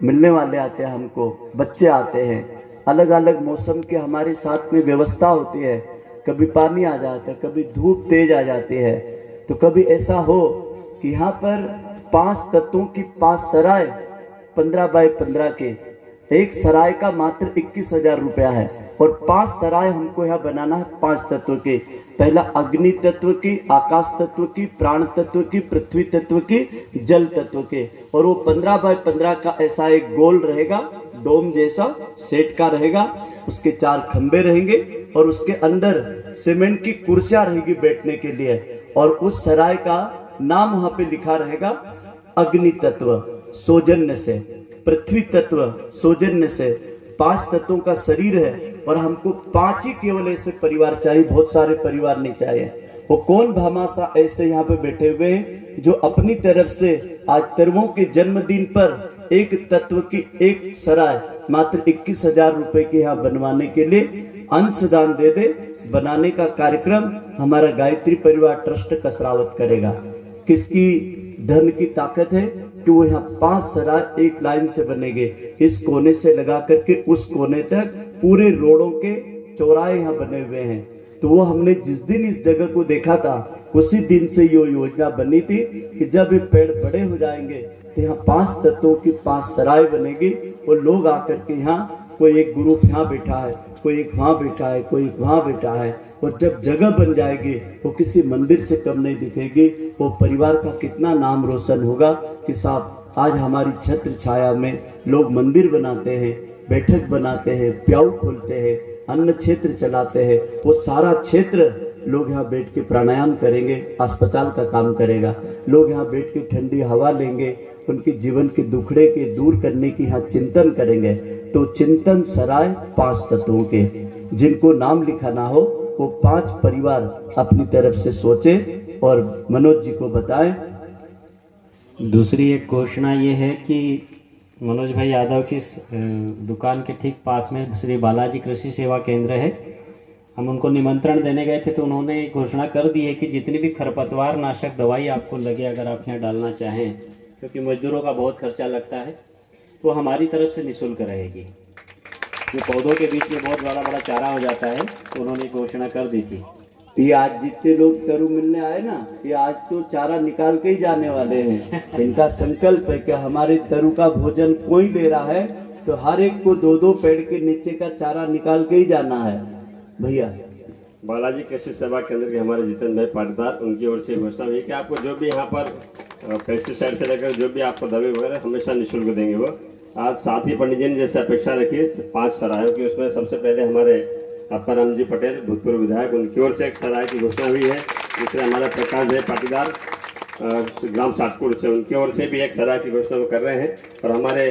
मिलने वाले आते हैं, हमको बच्चे आते हैं, अलग अलग मौसम के हमारे साथ में व्यवस्था होती है। कभी पानी आ जाता है, कभी धूप तेज आ जाती है, तो कभी ऐसा हो कि यहाँ पर 5 तत्वों की 5 सराय 15 बाय 15 के, एक सराय का मात्र 21,000 रुपया है। और 5 सराय हमको यहाँ बनाना है 5 तत्व के। पहला अग्नि तत्व की, आकाश तत्व की, प्राण तत्व की, पृथ्वी तत्व की, जल तत्व के। और वो 15 बाय 15 का ऐसा एक गोल रहेगा, डोम जैसा सेट का रहेगा, उसके 4 खंबे रहेंगे और उसके अंदर सीमेंट की कुर्सियां रहेगी बैठने के लिए। और उस सराय का नाम वहां पे लिखा रहेगा अग्नि तत्व। सौजन्य से, पृथ्वी तत्व सौजन्य से, 5 तत्वों का शरीर है और हमको 5 ही केवल ऐसे परिवार चाहिए, बहुत सारे परिवार नहीं चाहिए। वो कौन भामाशाह ऐसे यहाँ पे बैठे हुए हैं जो अपनी तरफ से आज तरुओं के जन्मदिन पर एक तत्व की एक सराय मात्र 21,000 रुपए के यहाँ बनवाने के लिए अंशदान दे दे। बनाने का कार्यक्रम हमारा गायत्री परिवार ट्रस्ट कसरावत करेगा। किसकी धन की ताकत है कि वो यहाँ 5 सराय एक लाइन से बनेंगे, इस कोने से लगा करके उस कोने तक पूरे रोडों के चौराहे यहाँ बने हुए हैं। तो वो हमने जिस दिन इस जगह को देखा था उसी दिन से ये योजना बनी थी कि जब ये पेड़ बड़े हो जाएंगे तो यहाँ 5 तत्वों की 5 सराय बनेगी और लोग आकर के यहाँ, कोई एक ग्रुप यहाँ बैठा है, कोई एक वहाँ बैठा है, कोई वहाँ बैठा है, और जब जगह बन जाएगी वो किसी मंदिर से कम नहीं दिखेगी। वो परिवार का कितना नाम रोशन होगा कि साहब आज हमारी छत्र छाया में लोग मंदिर बनाते हैं, बैठक बनाते हैं, प्याऊ खोलते हैं, अन्न क्षेत्र चलाते हैं। वो सारा क्षेत्र लोग यहाँ बैठ के प्राणायाम करेंगे, अस्पताल का काम करेगा, लोग यहाँ बैठ के ठंडी हवा लेंगे, उनके जीवन के दुखड़े के दूर करने की यहाँ चिंतन करेंगे। तो चिंतन सराय 5 तत्वों के, जिनको नाम लिखा ना हो वो 5 परिवार अपनी तरफ से सोचे और मनोज जी को बताएं। दूसरी एक घोषणा ये है कि मनोज भाई यादव की दुकान के ठीक पास में श्री बालाजी कृषि सेवा केंद्र है। हम उनको निमंत्रण देने गए थे तो उन्होंने घोषणा कर दी है कि जितनी भी खरपतवार नाशक दवाई आपको लगे, अगर आप यहाँ डालना चाहें, क्योंकि मजदूरों का बहुत खर्चा लगता है, तो हमारी तरफ से निःशुल्क रहेगी। जो पौधों के बीच में बहुत बड़ा चारा हो जाता है, तो उन्होंने घोषणा कर दी थी। ये आज जितने लोग तरु मिलने आए ना, ये आज तो चारा निकाल के ही जाने वाले हैं। इनका संकल्प है कि हमारे तरु का भोजन कोई ले रहा है तो हर एक को 2-2 पेड़ के नीचे का चारा निकाल के ही जाना है। भैया बालाजी कृषि सेवा केंद्र के हमारे जितेंद्र भाई पाटीदार, उनकी ओर से घोषणा हुई कि आपको जो भी यहाँ पर पेस्टिसाइड से लेकर जो भी आपको दवाई वगैरह हमेशा निःशुल्क देंगे। वो आज साथ ही पंडित जी ने जैसे अपेक्षा रखी 5 सरायों की, उसमें सबसे पहले हमारे आत्माराम जी पटेल भूतपूर्व विधायक, उनकी ओर से एक सराय की घोषणा हुई है। दूसरे हमारे प्रकाश भाई पाटीदार ग्राम सातपुर से, उनकी ओर से भी एक सराय की घोषणा कर रहे हैं। और हमारे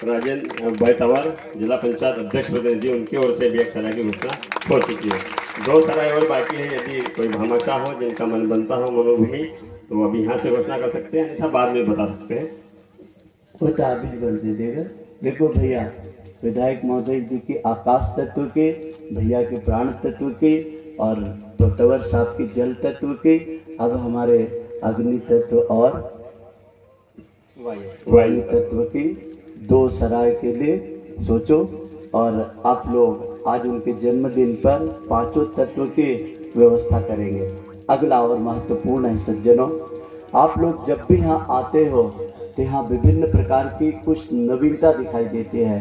राजेंद्र भाई तंवर जिला पंचायत अध्यक्ष प्रतिनिधि, उनकी ओर से भी एक सराय की घोषणा हो चुकी है। 2 सराय और बाकी है। यदि कोई भामाशाह हो जिनका मन बनता हो मनोभूमि, तो अभी यहाँ से घोषणा कर सकते हैं, अन्यथा बाद में बता सकते हैं। वो ताबीज बन दे देगा। देखो भैया, विधायक महोदय जी के आकाश तत्व के, भैया के प्राण तत्व के और तंवर साहब के जल तत्व के, अब हमारे अग्नि तत्व और वायु तत्व की 2 सराय के लिए सोचो। और आप लोग आज उनके जन्मदिन पर 5 तत्व की व्यवस्था करेंगे। अगला और महत्वपूर्ण है सज्जनों, आप लोग जब भी यहाँ आते हो तो यहाँ विभिन्न प्रकार की कुछ नवीनता दिखाई देती है।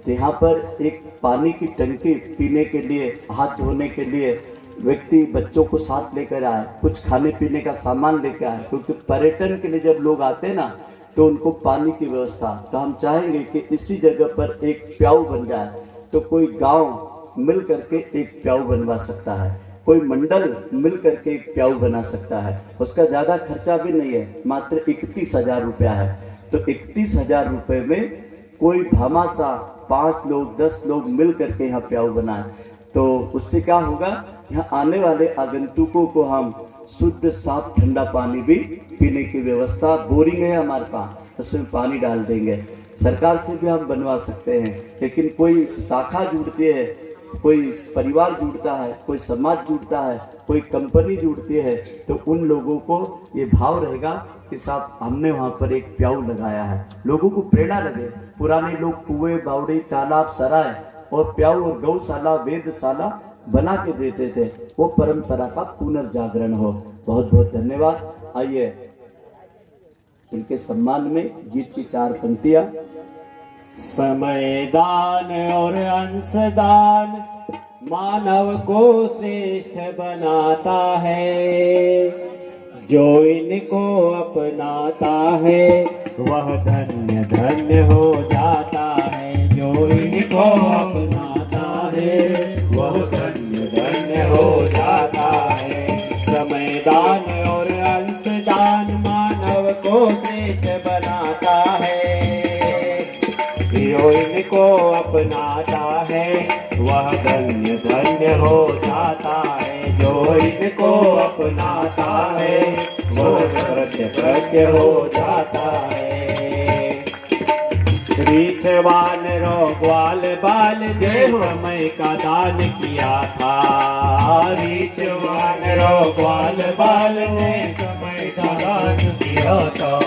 तो यहाँ पर एक पानी की टंकी पीने के लिए, हाथ धोने के लिए व्यक्ति बच्चों को साथ लेकर आए, कुछ खाने पीने का सामान लेकर आए, क्योंकि पर्यटन के लिए जब लोग आते हैं ना तो उनको पानी की व्यवस्था। तो हम चाहेंगे कि इसी जगह पर एक प्याऊ बन जाए। तो कोई गांव मिल करके एक प्याऊ बनवा सकता है, कोई मंडल मिल करके एक प्याऊ बना सकता है। उसका ज़्यादा खर्चा भी नहीं है, मात्र 31,000 रुपया है। तो 31,000 रुपये में कोई भामाशाह 5 लोग 10 लोग मिल करके यहाँ प्याऊ बनाए, तो उससे क्या होगा, यहाँ आने वाले आगंतुकों को हम शुद्ध साफ ठंडा पानी भी पीने की व्यवस्था, बोरिंग है हमारे पास, उसमें पानी डाल देंगे। सरकार से भी हम बनवा सकते हैं, लेकिन कोई शाखा जुड़ती है, कोई परिवार जुड़ता है, कोई समाज जुड़ता है, कोई कंपनी जुड़ती है, तो उन लोगों को ये भाव रहेगा कि साहब हमने वहाँ पर एक प्याऊ लगाया है, लोगों को प्रेरणा लगे। पुराने लोग कुएं, बावड़ी, तालाब, सराय और प्याऊ और गौशाला, वेदशाला बना के देते थे, वो परंपरा का पुनर्जागरण हो। बहुत बहुत धन्यवाद। आइए इनके सम्मान में गीत की 4 पंक्तियां। समय दान और अंश दान मानव को श्रेष्ठ बनाता है, जो इनको अपनाता है वह धन्य धन्य हो जाता है, जो इनको अपनाता है वह धन्य धन्य हो जाता है। समय दान और अंश दान मानव को श्रेष्ठ बनाता है, वह धन्य धन्य हो जाता है जो इनको अपनाता है, वो कृत्य कृत्य हो जाता है। रीछवान रो ग्वाल बाल जे समय का दान किया था, रीछवान रो ग्वाल बाल ने समय का दान किया था।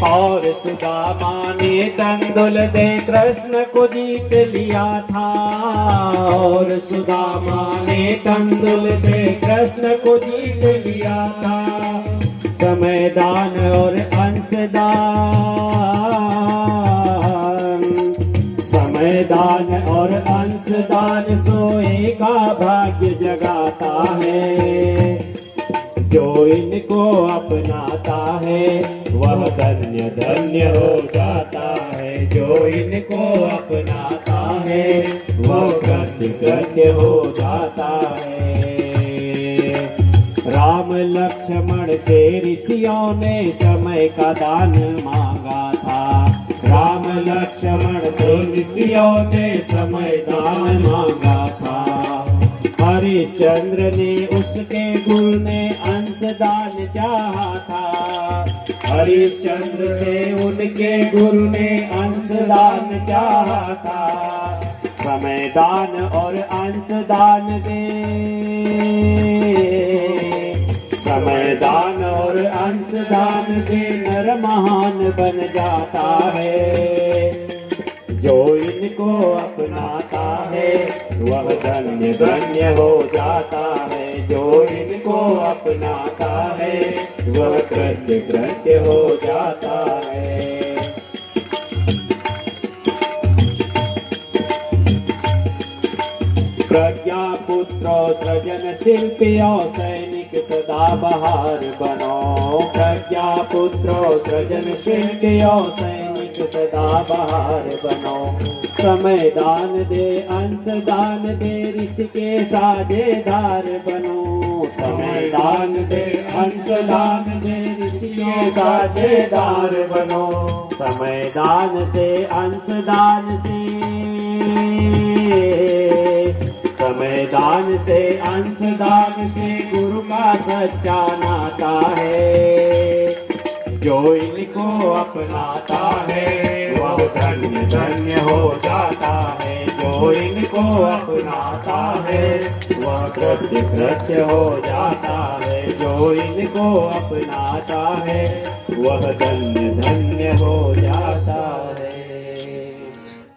और सुदामा ने तंदुल दे कृष्ण को जीत लिया था, और सुदामा ने तंदुल दे कृष्ण को जीत लिया था। समय दान और अंशदान, समय दान और अंशदान सोए का भाग्य जगाता है, जो इनको अपनाता है वह धन्य धन्य हो जाता है, जो इनको अपनाता है वह कृत्य कृत्य हो जाता है। राम लक्ष्मण से ऋषियों ने समय का दान मांगा था, राम लक्ष्मण से ऋषियों ने समय दान मांगा था। हरिश्चंद्र ने उसके गुरु ने अंशदान चाहा था, हरिश्चंद्र से उनके गुरु ने अंशदान चाहा था। समय दान और अंशदान दे, समय दान और अंशदान दे नर महान बन जाता है, जो इनको अपनाता है वह धन्य धन्य हो जाता है, जो इनको अपनाता है वह कृत्य कृत्य हो जाता है। प्रज्ञा पुत्रो सृजन शिल्पियों सैनिक सदा बहार बनो, प्रज्ञा पुत्रो सृजन शिल्पियों सैनिक सदा बहार बनो। समय दान दे अंश दान दे ऋषि के साझेदार बनो, समय दान दे अंश दान दे ऋषि के साझेदार बनो। समय दान से अंश दान से, समय दान से अंश दान से गुरु का सच्चा नाता है, जो इनको अपनाता है वह धन्य धन्य हो जाता है, जो इनको अपनाता है वह कृत्य कृत्य हो जाता है, जो इनको अपनाता है वह धन्य धन्य हो जाता है।